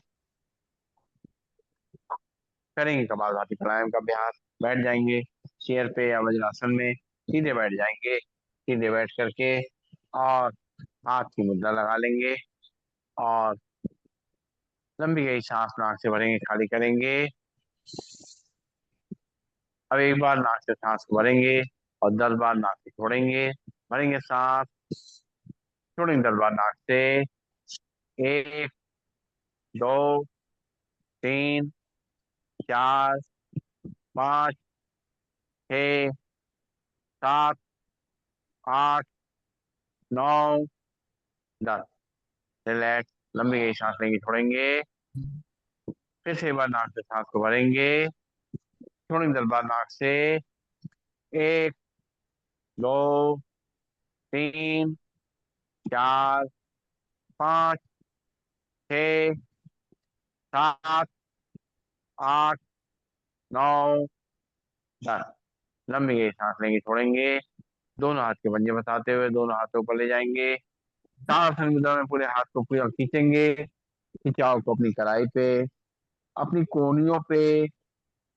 करेंगे कपालभाति प्राणायाम का अभ्यास। बैठ जाएंगे चेयर पे या वज्रासन में, सीधे बैठ जाएंगे। सीधे बैठ करके और हाथ की मुद्रा लगा लेंगे, और लंबी गई सांस नाक से भरेंगे, खाली करेंगे। अब एक बार नाक से सांस को भरेंगे और 10 बार नाक से छोड़ेंगे। भरेंगे सांस, छोड़ेंगे 10 बार नाक से। 1, 2, 3, 4, 5, 6, 7, 8, 9, 10। रिलैक्स, लंबी गई सांस लेंगे, छोड़ेंगे। फिर से एक बार नाक से सांस को भरेंगे, छोड़ेंगे 10 बार नाक से। 1, 2, 3, 4, 5, 6, 7, 8, 9, 10। लंबी गई सांस लेंगे, छोड़ेंगे। दोनों हाथ के पंजे बताते हुए दोनों हाथों पर ले जाएंगे। ताड़ासन मुद्रा में पूरे हाथ को पूरा खींचेंगे। खिंचाव को अपनी कलाई पे, अपनी कोहनियों पे,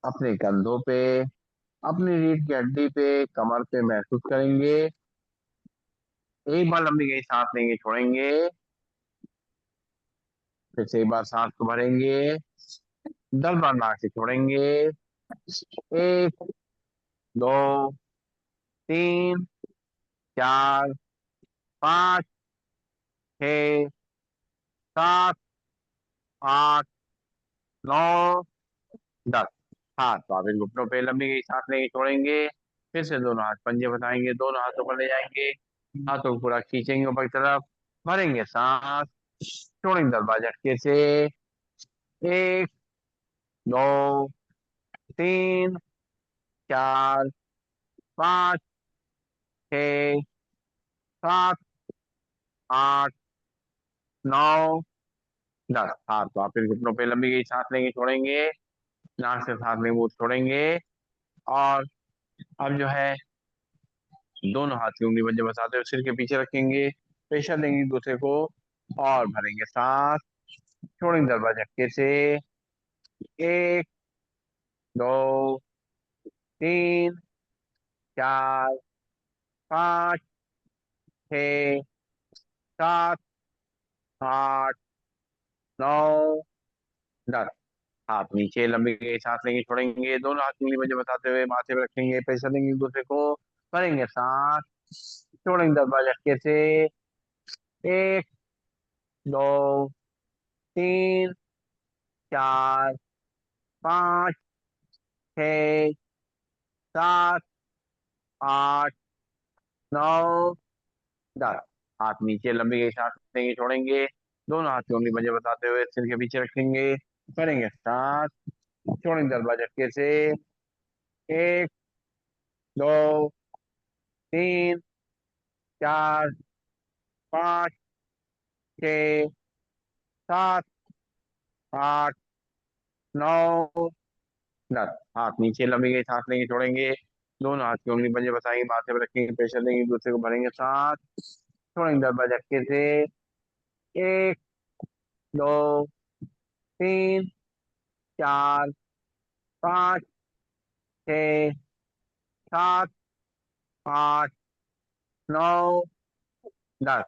अपने कंधों पे, अपनी रीढ़ की हड्डी पे, कमर पे महसूस करेंगे। एक बार लंबी गई सांस लेंगे, छोड़ेंगे। फिर से एक बार सांस को भरेंगे 10 बार नाक से छोड़ेंगे। 1, 2, 3, 4, 5, 6, 7, 8, 9, 10। हाँ, तो आप इन घुटनों पे लंबी गई सांस लेंगे, छोड़ेंगे। फिर से दोनों हाथ पंजे बताएंगे, दोनों हाथों पर ले जाएंगे, हाथों को पूरा खींचेंगे ऊपर की तरफ, भरेंगे सांस, छोड़ेंगे दरवाजा झटके से। 1, 2, 3, 4, 5, 6, 7, 8, 9, 10। हाँ, तो आप इन घुटनों पे लंबी गई सांस लेंगे, छोड़ेंगे, नाक से सांस लेंगे, मुंह से छोड़ेंगे। और अब जो है दोनों हाथ की उंगली पंजे बसाते हुए सिर के पीछे रखेंगे, प्रेशर देंगे एक दूसरे को, और भरेंगे सांस, छोड़ेंगे दरवाजा झटके से। 1, 2, 3, 4, 5, 6, 7, 8, 9, 10। हाथ नीचे लंबी गई सांस लेंगे, छोड़ेंगे, दोनों हाथ उंगली मुझे बताते हुए माथे पे रखेंगे, प्रेशर देंगे एक दूसरे को, भरेंगे सांस, छोड़ेंगे दरवाजा झटके से। 1, 2, 3, 4, 5, 6, 7, 8, 9, 10। हाथ नीचे लंबी गई सांस लेंगे, छोड़ेंगे, दोनों हाथ की उंगली मुझे बताते हुए सिर के पीछे रखेंगे, भरेंगे सांस, छोड़ेंगे दरवाजा झटके से। 1, 2, 3, 4, 5, 6, 7, 8, 9, 10। हाथ नीचे लंबी गई सांस लेंगे, छोड़ेंगे, दोनों हाथ की उंगली पंजे बताएंगे, माथे पर रखेंगे, प्रेशर देंगे एक दूसरे को, भरेंगे सांस, छोड़ेंगे दरवाजा झटके से। 1, 2, 3, 4, 5, 6, 7, 8, 9, 10।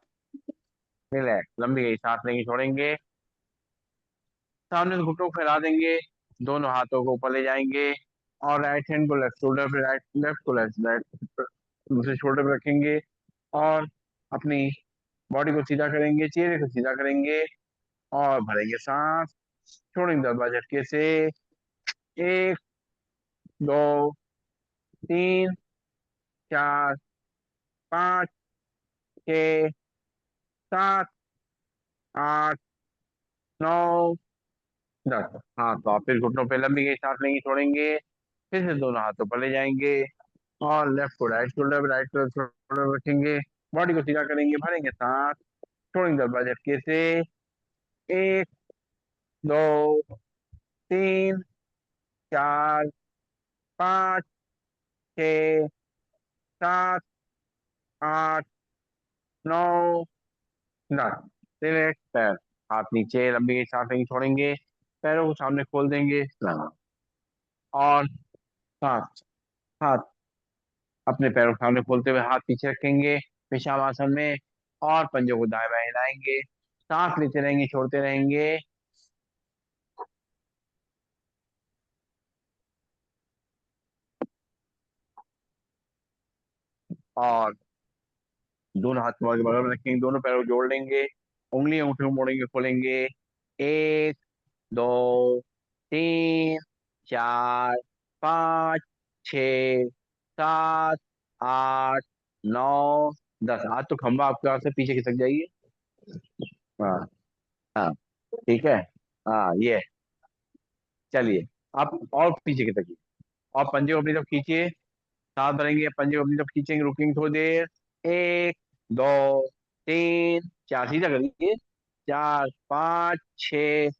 रिलैक्स, लंबी गई सांस लेंगे, छोड़ेंगे, सामने से घुटनों को फैला देंगे, दोनों हाथों को ऊपर ले जाएंगे, और राइट हैंड को लेफ्ट शोल्डर पे, राइट लेफ्ट को लेफ्ट राइट दूसरे शोल्डर पे रखेंगे, और अपनी बॉडी को सीधा करेंगे, चेहरे को सीधा करेंगे, और भरेंगे सांस, छोड़ेंगे दरवाजा झटके से। 1, 2, 3, 4, 5, 6, 7, 8, 9, 10। हाँ, तो आप फिर घुटनों पे लंबी गई सांस लेंगे, छोड़ेंगे, फिर से दोनों हाथों पर ले जाएंगे, और लेफ्ट को राइट शोल्डर पे, राइट शोल्डर पे रखेंगे, बॉडी को सीधा करेंगे, भरेंगे सांस, छोड़ेंगे दरवाजा झटके से। 1, 2, 3, 4, 5, 6, 7, 8, 9, 10। रिलैक्स पैर, हाथ नीचे लंबी गई सांस लेंगे, छोड़ेंगे, पैरों को सामने खोल देंगे, और हाथ हाथ अपने पैरों को सामने खोलते हुए हाथ पीछे रखेंगे पेशाब आसन में, और पंजों को दाएं बाएं हिलाएंगे, सांस लेते रहेंगे, छोड़ते रहेंगे, और दोनों हाथ कमर के बगल में रखेंगे, दोनों पैरों को जोड़ लेंगे, उंगलियां अंगूठे को मोड़ेंगे, खोलेंगे। 1, 2, 3, 4, 5, 6, 7, 8, 9, 10। आज तो खंबा आपके हाथ से पीछे खिसक जाइए। हाँ, हाँ, ठीक है। हाँ, ये चलिए, आप और पीछे खिसकिए, और पंजे को अपनी तरफ खींचिए, सांस भरेंगे, पंजे को अपनी तरफ खींचेंगे, रुकेंगे थोड़ी देर। 1, 2, 3, 4, सीधा करिए, 4, 5, 6,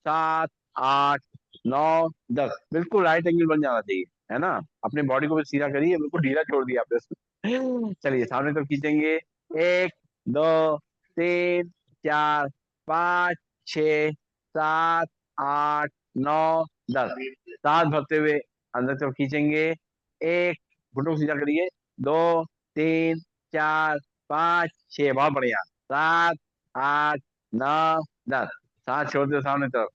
7, 8, 9, 10। बिल्कुल राइट एंगल बन जाना चाहिए, है ना। अपने बॉडी को भी सीधा करिए, बिल्कुल ढीला छोड़ दिया आपने। चलिए, सामने तरफ खींचेंगे। 1, 2, 3, 4, 5, 6, 7, 8, 9, 10। सांस भरते हुए अंदर तरफ खींचेंगे। एक, घुटनों को सीधा करिए। 2, 3, 4, 5, 6, बहुत बढ़िया। 7, 8, 9, 10। सांस छोड़ते हुए सामने तरफ।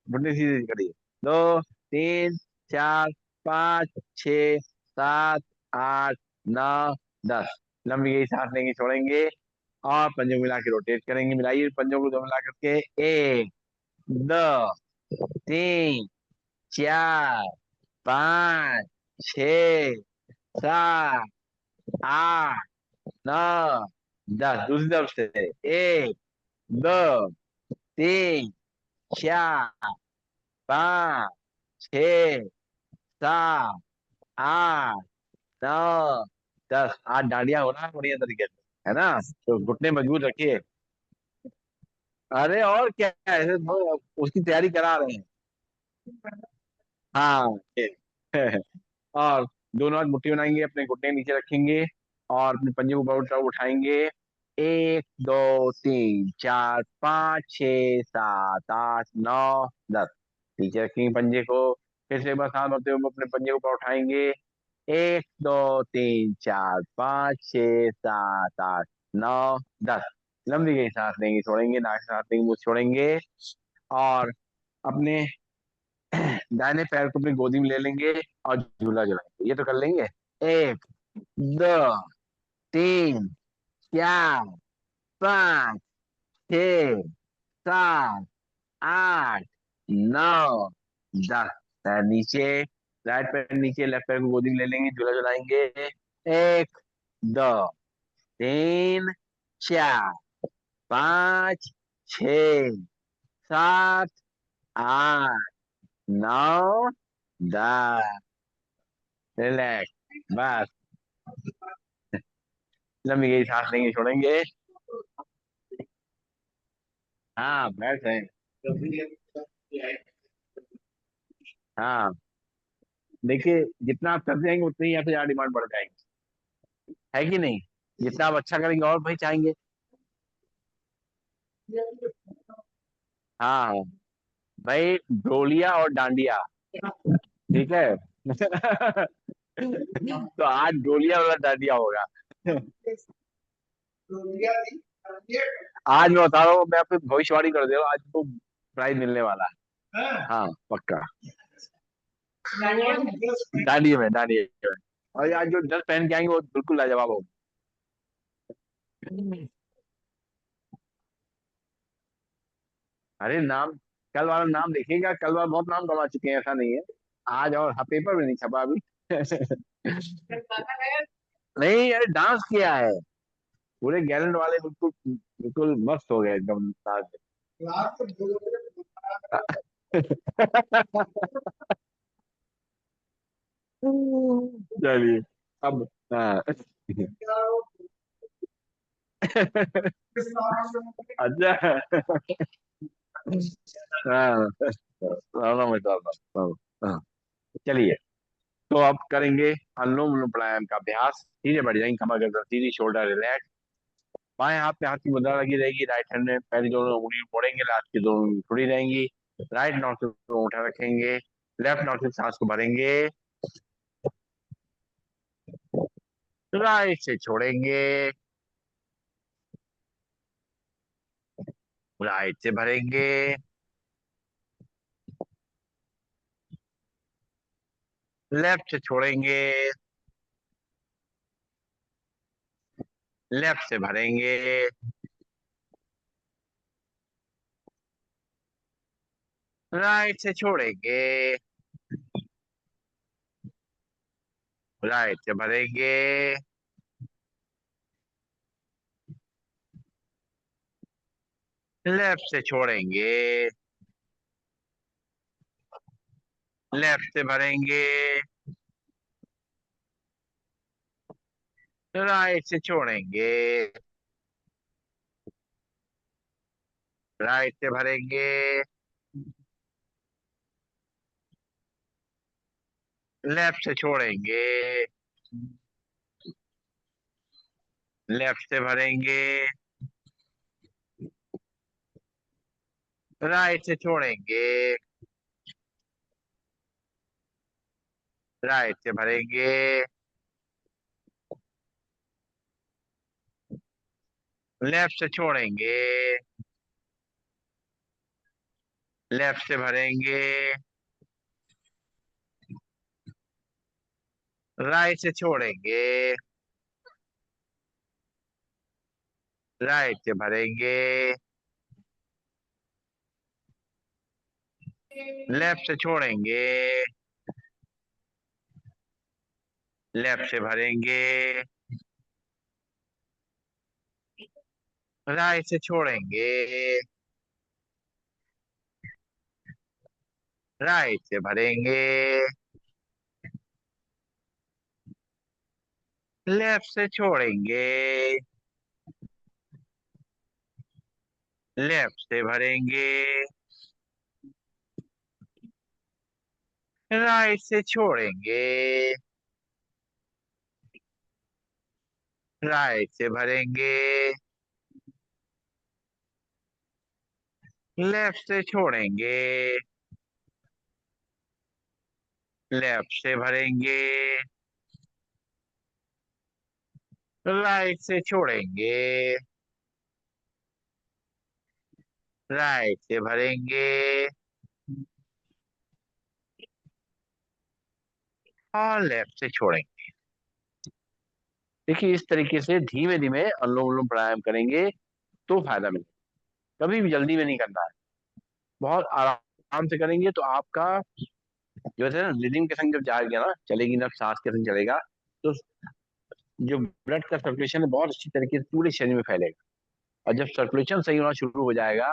घुटने सीधे करिए। 2 3 4 5 6 7 8 9 10। लंबी गई सांस लेंगे, छोड़ेंगे और पंजों को मिला के रोटेट करेंगे। मिलाइए पंजों को दो मिला करके। 1 2 3 4 5 6 7 8 9 10। दूसरी तरफ से 1 2 3 4 5 6 7 8 9 10। आज डांडिया हो रहा है बढ़िया तरीके से, है ना? तो घुटने मजबूत रखिए। अरे और क्या है, ऐसे तो उसकी तैयारी करा रहे हैं। हाँ, ठीक। और दोनों हाथ मुट्ठी बनाएंगे, अपने घुटने नीचे रखेंगे और अपने पंजे को ऊपर उठाएंगे। 1 2 3 4 5 6 7 8 9 10। नीचे रखेंगे पंजे को। फिर से एक बार सांस भरते हुए अपने पंजे को ऊपर उठाएंगे। 1 2 3 4 5 6 7 8 9 10। लंबी गई सांस लेंगे, छोड़ेंगे, नाक से सांस लेंगे, मुंह से छोड़ेंगे और अपने दाहिने पैर को अपनी गोदी में ले लेंगे और झूला झुलाएंगे। ये तो कर लेंगे। 1 2 3 4 5 6 7 8 9 10। पैर नीचे, राइट पैर नीचे, लेफ्ट पैर को गोदी में ले लेंगे, झूला झुलाएंगे। 1 2 3 4 5 6 7 8 9 10। रिलैक्स। बस। लंबी गई सांस लेंगे, छोड़ेंगे। हाँ, बैठ है। हाँ, देखिए जितना आप करते जाएंगे उतनी ही आपसे ज्यादा डिमांड बढ़ जाएगी, है कि नहीं? जितना आप अच्छा करेंगे और भाई चाहेंगे। हाँ भाई, ढोलिया और डांडिया, ठीक है। तो आज ढोलिया वाला डांडिया होगा। आज मैं बता रहा हूँ, मैं आपको भविष्यवाणी कर दे रहा हूँ, आज को प्राइज मिलने वाला है। हाँ, पक्का। डांडिया में और आज जो ड्रेस पहन के आएंगे वो बिल्कुल लाजवाब होगा। अरे नाम, कल वाला नाम देखिएगा, कल वाला बहुत नाम कमा चुके हैं, ऐसा नहीं है। आज और हाँ, पेपर में नहीं छपा अभी। नहीं, अरे डांस किया है, पूरे गैलेंट वाले बिल्कुल बिल्कुल मस्त हो गए एकदम नाच में। चलिए अब। हाँ। अच्छा। हाँ, प्रॉब्लम है, प्रॉब्लम। हाँ, चलिए। तो अब करेंगे अनुलोम विलोम प्राणायाम का अभ्यास। सीधे बैठ जाएंगे, कमर गर्दन सीधी, शोल्डर रिलैक्स। बाएं हाथ पे हाथ की मुद्रा लगी रहेगी, राइट हैंड में पहली दोनों उंगली मोड़ेंगे, लास्ट की दोनों उंगली जुड़ी रहेंगी। राइट नॉट से दोनों उठा रखेंगे, लेफ्ट नॉट से सांस को भरेंगे, राइट से छोड़ेंगे, राइट से भरेंगे, लेफ्ट से छोड़ेंगे, लेफ्ट से भरेंगे, राइट से छोड़ेंगे, राइट से भरेंगे, लेफ्ट से छोड़ेंगे, लेफ्ट से भरेंगे, राइट से छोड़ेंगे, राइट से भरेंगे, लेफ्ट से छोड़ेंगे, लेफ्ट से भरेंगे, राइट से छोड़ेंगे, राइट से भरेंगे, लेफ्ट से छोड़ेंगे, लेफ्ट से भरेंगे, राइट से छोड़ेंगे, राइट से भरेंगे, लेफ्ट से छोड़ेंगे, लेफ्ट से भरेंगे, राइट से छोड़ेंगे, राइट से भरेंगे, लेफ्ट से छोड़ेंगे, लेफ्ट से भरेंगे, राइट से छोड़ेंगे, राइट से भरेंगे, लेफ्ट से छोड़ेंगे, लेफ्ट से भरेंगे, राइट से छोड़ेंगे, राइट से भरेंगे और लेफ्ट से छोड़ेंगे। देखिए, इस तरीके से धीमे धीमे अनुलोम विलोम प्राणायाम करेंगे तो फायदा मिलेगा। कभी भी जल्दी में नहीं करना है, बहुत आराम से करेंगे तो आपका जो है ना रिदम के संग जब जाएगा ना, चलेगी ना सांस के संग चलेगा, तो जो ब्लड का सर्कुलेशन है बहुत अच्छी तरीके से पूरे शरीर में फैलेगा। और जब सर्कुलेशन सही होना शुरू हो जाएगा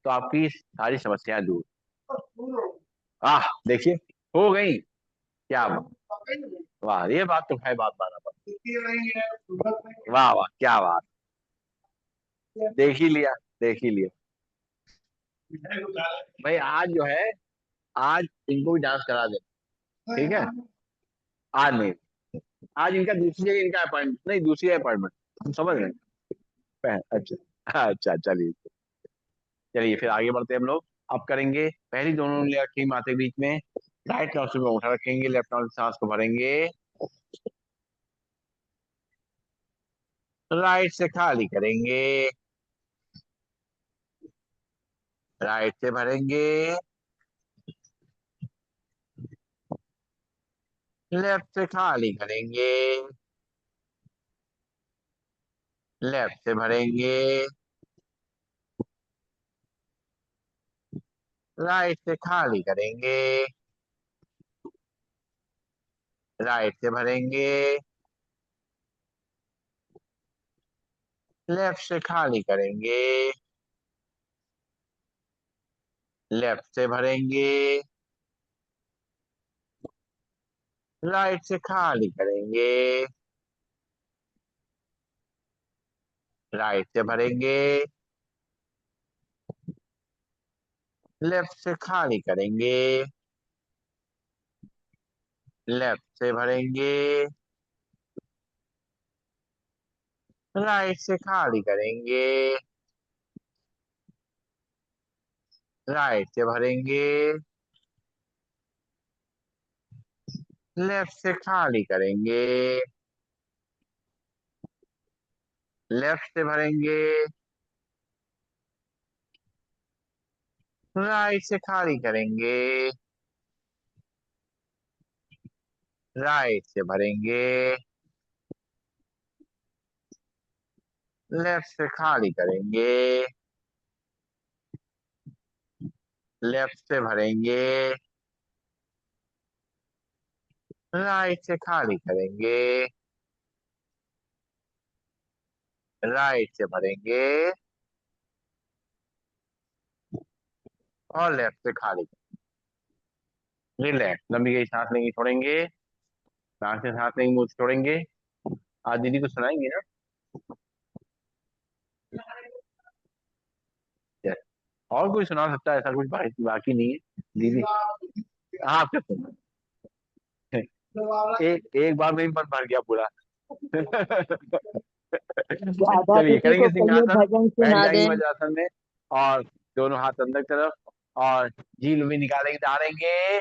तो आपकी सारी समस्याएं दूर। देखिए, हो गई। क्या वाह, ये बात तो है, बात बात। वाह वाह, क्या बात। देख ही लिया, देख ही लिया। भाई आज जो है, आज इनको भी डांस करा दे, ठीक है। आज नहीं, आज इनका दूसरी जगह इनका अपॉइंटमेंट नहीं, दूसरी अपॉइंटमेंट, हम समझ रहे हैं। अच्छा अच्छा, चलिए चलिए, फिर आगे बढ़ते हैं हम लोग। अब करेंगे पहली दोनों उंगलियां रखेंगे माथे के बीच में, राइट नॉस्ट्रिल में उठा रखेंगे, लेफ्ट नॉस्ट्रिल सांस को भरेंगे, राइट से खाली करेंगे, राइट से भरेंगे, लेफ्ट से खाली करेंगे, लेफ्ट से भरेंगे, राइट से खाली करेंगे, राइट से भरेंगे, लेफ्ट से खाली करेंगे, लेफ्ट से भरेंगे, राइट से खाली करेंगे, राइट से भरेंगे, लेफ्ट से खाली करेंगे, लेफ्ट से भरेंगे, राइट से खाली करेंगे, राइट से भरेंगे, लेफ्ट से खाली करेंगे, लेफ्ट से भरेंगे, राइट से खाली करेंगे, राइट से भरेंगे, लेफ्ट से खाली करेंगे, लेफ्ट से भरेंगे, राइट से खाली करेंगे, राइट से भरेंगे और लेफ्ट से खाली। रिलैक्स, लंबी गई सांस लेंगे, छोड़ेंगे, नाक से सांस लेंगे, मुंह से छोड़ेंगे। आज दीदी को सुनाएंगे ना। Yes. और कोई सुना सकता है, ऐसा कुछ बाकी बाकी नहीं है दीदी। हाँ, आपका सुना। एक एक बार में ही मन भर गया पूरा। ज्यादा चलिए किसी को करेंगे कहिए सिंहासन, भजन बैठ सुना जाएंगे दे। वज्रासन में, और दोनों हाथ अंदर की तरफ, और झील भी निकालेंगे, डालेंगे।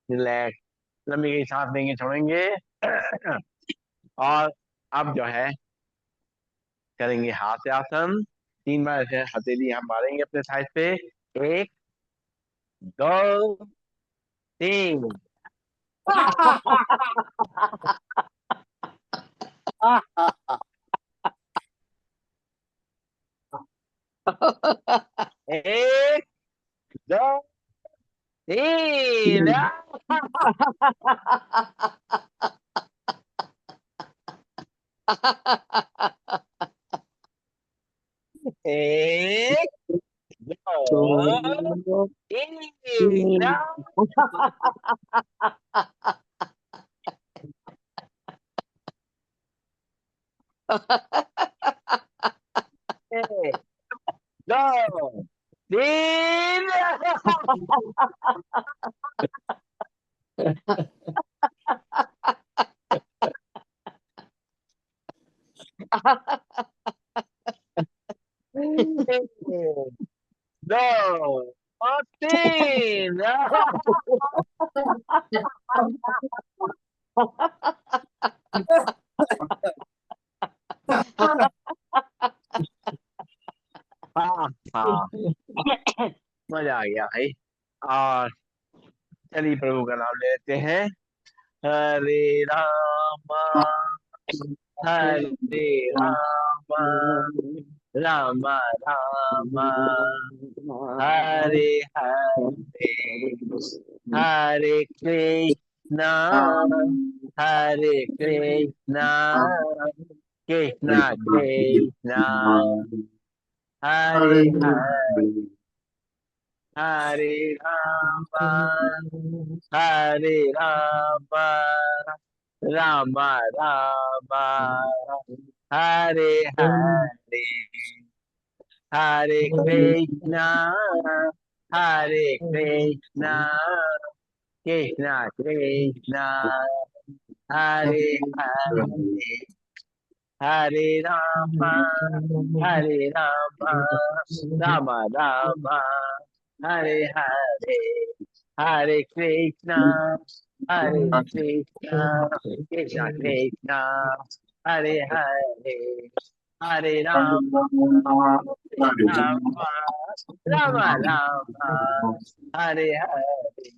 रिलैक्स, लंबी गई सांस लेंगे, छोड़ेंगे। और अब जो है करेंगे हाथ आसन। 3 बार ऐसे हथेली हम मारेंगे अपने साइड पे। 1, 2, 3। एक, दो, तीन। एक, दो, तीन। एक, दो, तीन। एक, दो और तीन। हाँ हाँ, मजा आ गया भाई। और चलिए प्रभु का नाम लेते हैं। हरे रामा, हरे रामा, रामा रामा, हरे हरे, हरे कृष्णा, हरे कृष्णा, कृष्णा कृष्णा, हरे हरे, हरे रामा, हरे रामा, रामा रामा, हरे हरे, हरे कृष्णा, हरे कृष्णा, कृष्णा कृष्णा, हरे हरे, हरे रामा, हरे रामा, रामा रामा, हरे हरे, हरे कृष्णा, हरे कृष्णा, कृष्णा कृष्णा, हरे हरे, हरे रामा, हरे रामा, रामा रामा, हरे हरे,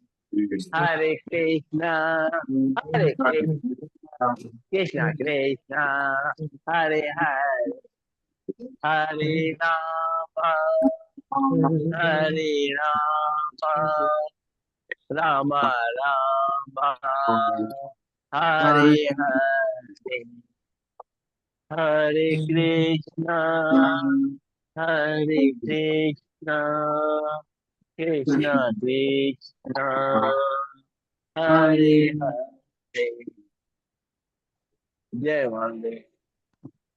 हरे कृष्णा, हरे कृष्णा, कृष्णा कृष्णा, हरे हरे, हरे रामा, हरे रामा, रामा रामा, हरे हरे, हरे कृष्णा, हरे कृष्णा, कृष्णा कृष्णा, हरे हरे। जय मानदेव।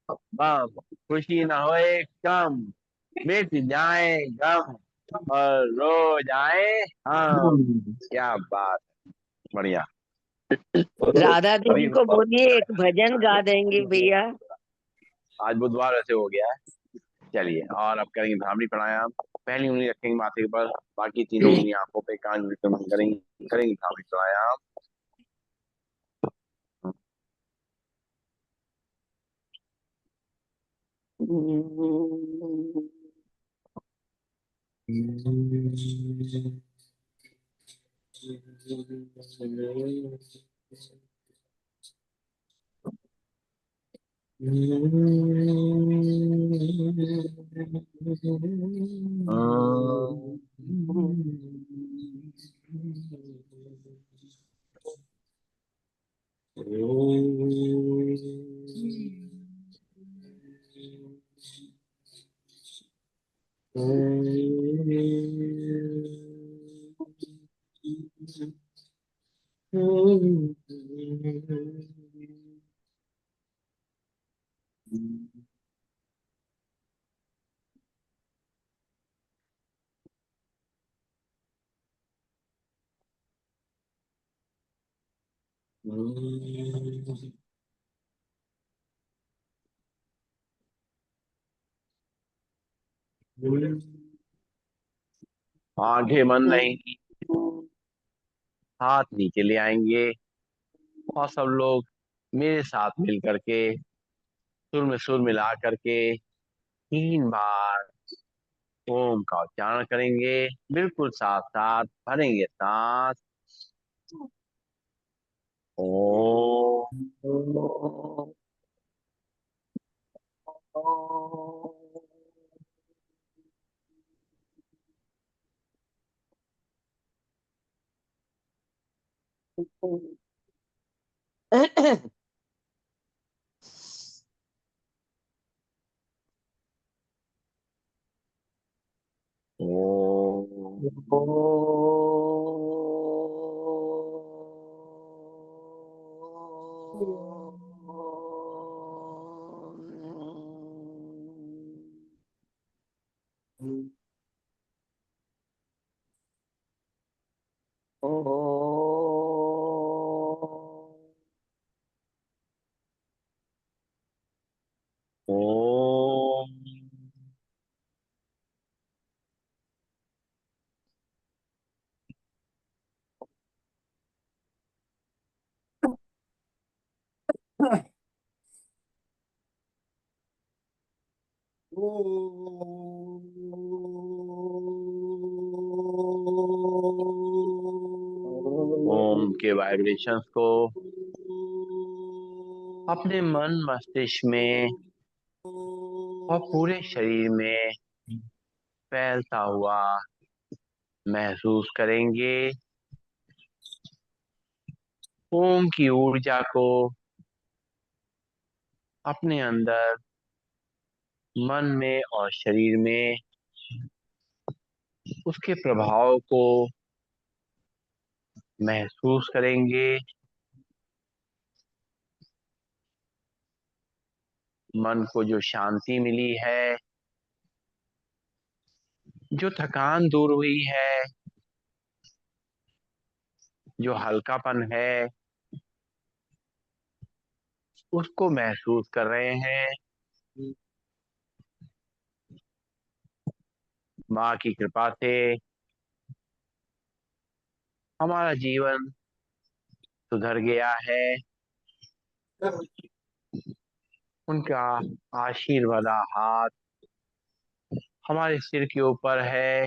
बम, खुशी न होए कम, मिट जाए गम, और रो जाए हम। क्या बात, बढ़िया। राधा अभी देवी को बोलिए एक भजन गा देंगे भैया। आज बुधवार ऐसे हो गया है। चलिए, और अब करेंगे भ्रामरी प्राणायाम। पहली उंगली रखेंगे माथे पर, बाकी तीनों उंगली आंखों पे, कान में करेंगे, करेंगे भ्रामरी प्राणायाम। आंखें बंद रहेंगी, हाथ नीचे ले आएंगे और सब लोग मेरे साथ मिल करके सुर में सुर मिला करके 3 बार ओम का उच्चारण करेंगे। बिल्कुल साथ साथ भरेंगे सांस। ओम। ओम। ओम। ओम के वाइब्रेशंस को अपने मन मस्तिष्क में और पूरे शरीर में फैलता हुआ महसूस करेंगे। ओम की ऊर्जा को अपने अंदर मन में और शरीर में उसके प्रभाव को महसूस करेंगे। मन को जो शांति मिली है, जो थकान दूर हुई है, जो हल्कापन है, उसको महसूस कर रहे हैं। माँ की कृपा से हमारा जीवन सुधर गया है। उनका आशीर्वाद हाथ हमारे सिर के ऊपर है।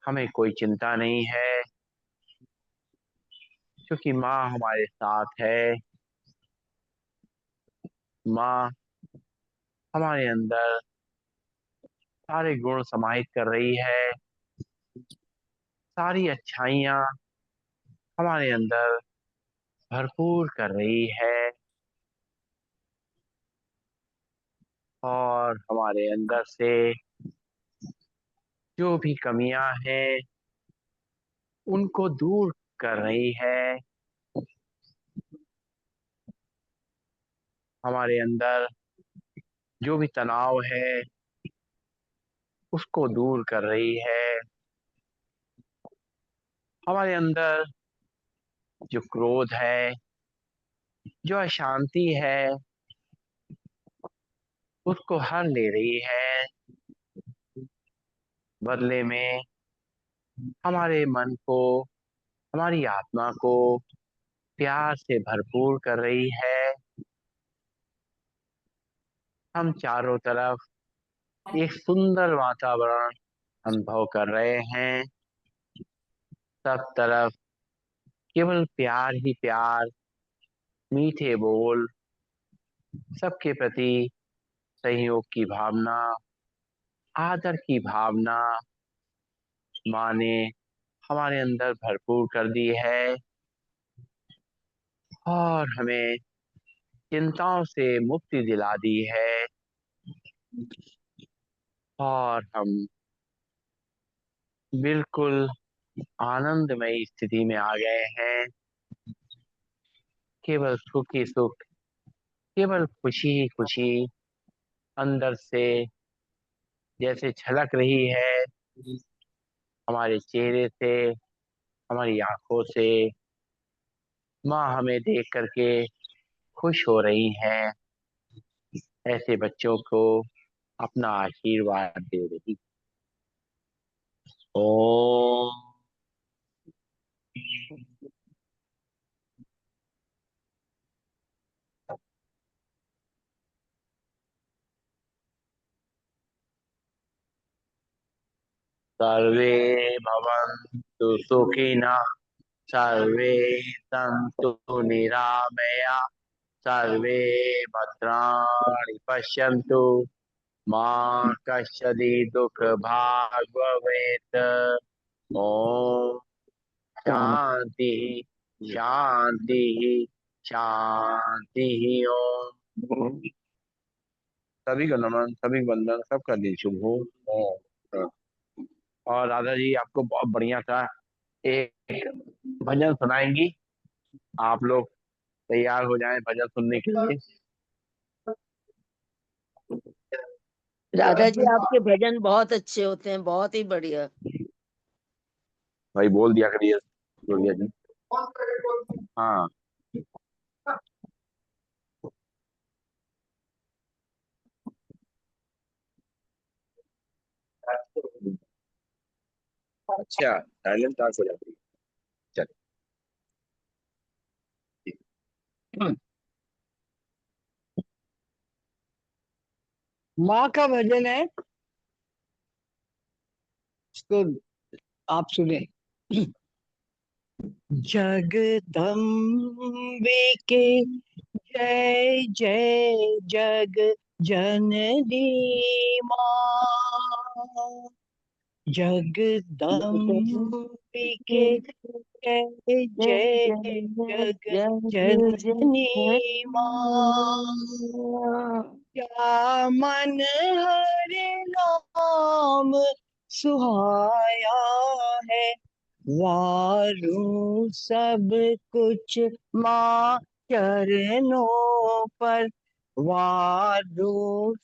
हमें कोई चिंता नहीं है क्योंकि माँ हमारे साथ है। माँ हमारे अंदर सारे गुण समाहित कर रही है। सारी अच्छाइयाँ हमारे अंदर भरपूर कर रही है और हमारे अंदर से जो भी कमियां हैं उनको दूर कर रही है। हमारे अंदर जो भी तनाव है उसको दूर कर रही है। हमारे अंदर जो क्रोध है, जो अशांति है, उसको हर ले रही है। बदले में हमारे मन को, हमारी आत्मा को प्यार से भरपूर कर रही है। हम चारों तरफ एक सुंदर वातावरण अनुभव कर रहे हैं। सब तरफ केवल प्यार ही प्यार, मीठे बोल, सबके प्रति सहयोग की भावना, आदर की भावना माँ ने हमारे अंदर भरपूर कर दी है और हमें चिंताओं से मुक्ति दिला दी है और हम बिल्कुल आनंदमयी स्थिति में आ गए हैं। केवल सुख ही सुख, केवल खुशी ही खुशी अंदर से जैसे छलक रही है हमारे चेहरे से, हमारी आंखों से, माँ हमें देख करके खुश हो रही हैं, ऐसे बच्चों को अपना आशीर्वाद दे रही। ओम सर्वे भवन्तु सुखिनः, सर्वे सन्तु निरामया, सर्वे भद्राणि पश्यन्तु, माँ कश्चित् दुःख भाग् भवेत्। ओम शांति शांति शांति। ओम। सभी को नमन, सभी को वंदन, सबका दिन शुभ हो। ओम। और राधा जी आपको बहुत बढ़िया सा एक भजन सुनाएंगी। आप लोग तैयार हो जाएं भजन सुनने के लिए। राधा जी आपके भजन बहुत अच्छे होते हैं, बहुत ही बढ़िया। भाई बोल दिया करिए, बोल दिया जी। हाँ। अच्छा, साइलेंट हो जाती है। चल। माँ का भजन है, इसको आप सुने। जगदम्बे के जय जय जग जननी माँ, जगदम्बे के जय जय जग जननी माँ, क्या मन हरे नाम सुहाया है, वारू सब कुछ माँ चरणों पर, वारू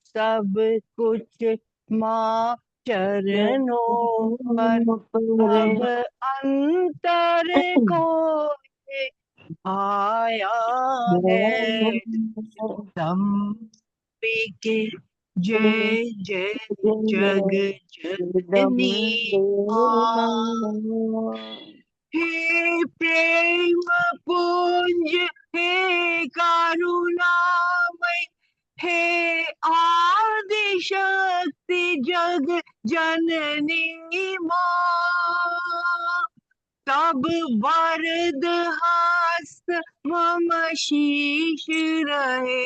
सब कुछ माँ चरणों पर, अब अंतर को ये आया है, दम्बे के जय जय जग जननी माँ। हे प्रेम पुंज, हे करुणामय, हे आदि शक्ति जग जननी माँ, तब वरद हस्त मम शीश रहे,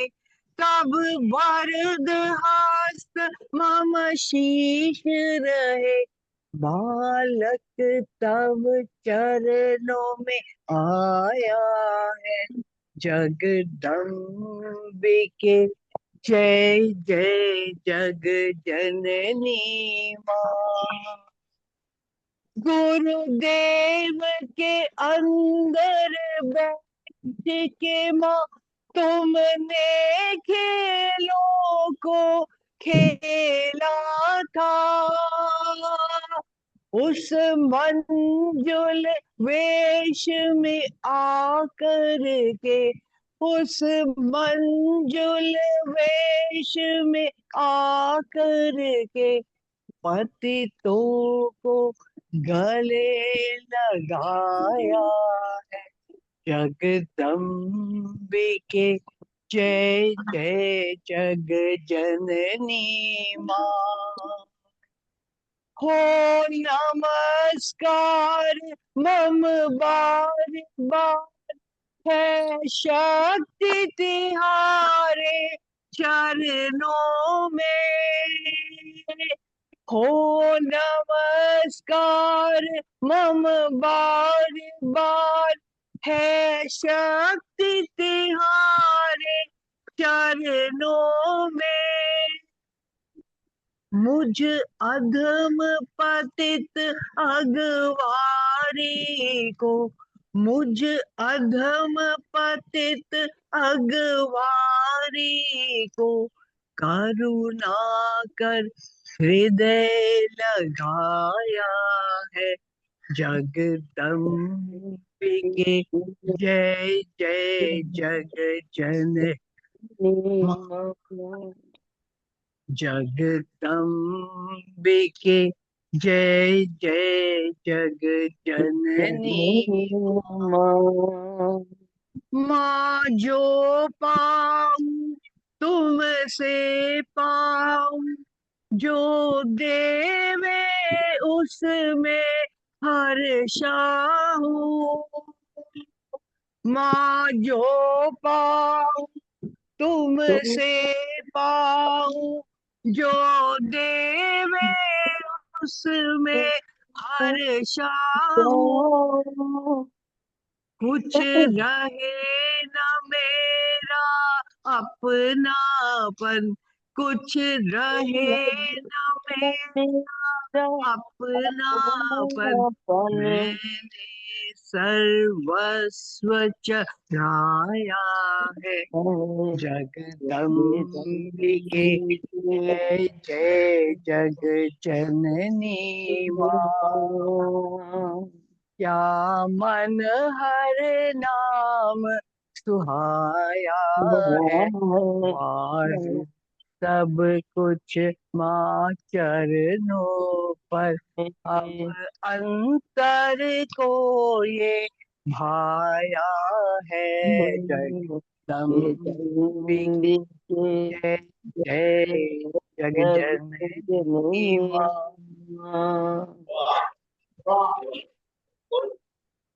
तब वरद हस्त मम शीश रहे, बालक तब चरणों में आया है, जगदम्बे के जय जय जग जननी माँ। गुरुदेव के अंदर बैठ के माँ तुमने खेलों को खेला था, उस मंजुल वेश में आकर के, उस मंजुल वेश में आकर के, पतितों को गले लगाया है, जगदम्बे के जय जय जग जननी माँ। हो नमस्कार मम बार बार, है शक्ति तिहारे चरणों में, हो नमस्कार मम बार बार, है शक्ति तिहारे चरणों में, मुझ अधम पतित अगवारी को, मुझ अधम पतित अगवारी को, करुणा कर हृदय लगाया है, जगदम्बे के जय जय जग जननी जगदम्बिके जय जय जग जननी माँ जो पाऊं तुमसे पाऊं जो देवे उसमें हर्षा हूँ माँ जो पाऊं तुमसे पाऊं जो देवे उसमें हर्षा हूँ कुछ रहे न मेरा अपनापन कुछ रहे न मेरा अपनापन मैंने सर्वस्व चढ़ाया है जगदम्बिके जय जय जग जननी माँ क्या मन हर नाम सुहाया है और सब कुछ माँ चरणों पर अब अंतर को ये भाया है जगदम्बिके जय जय जग जननी माँ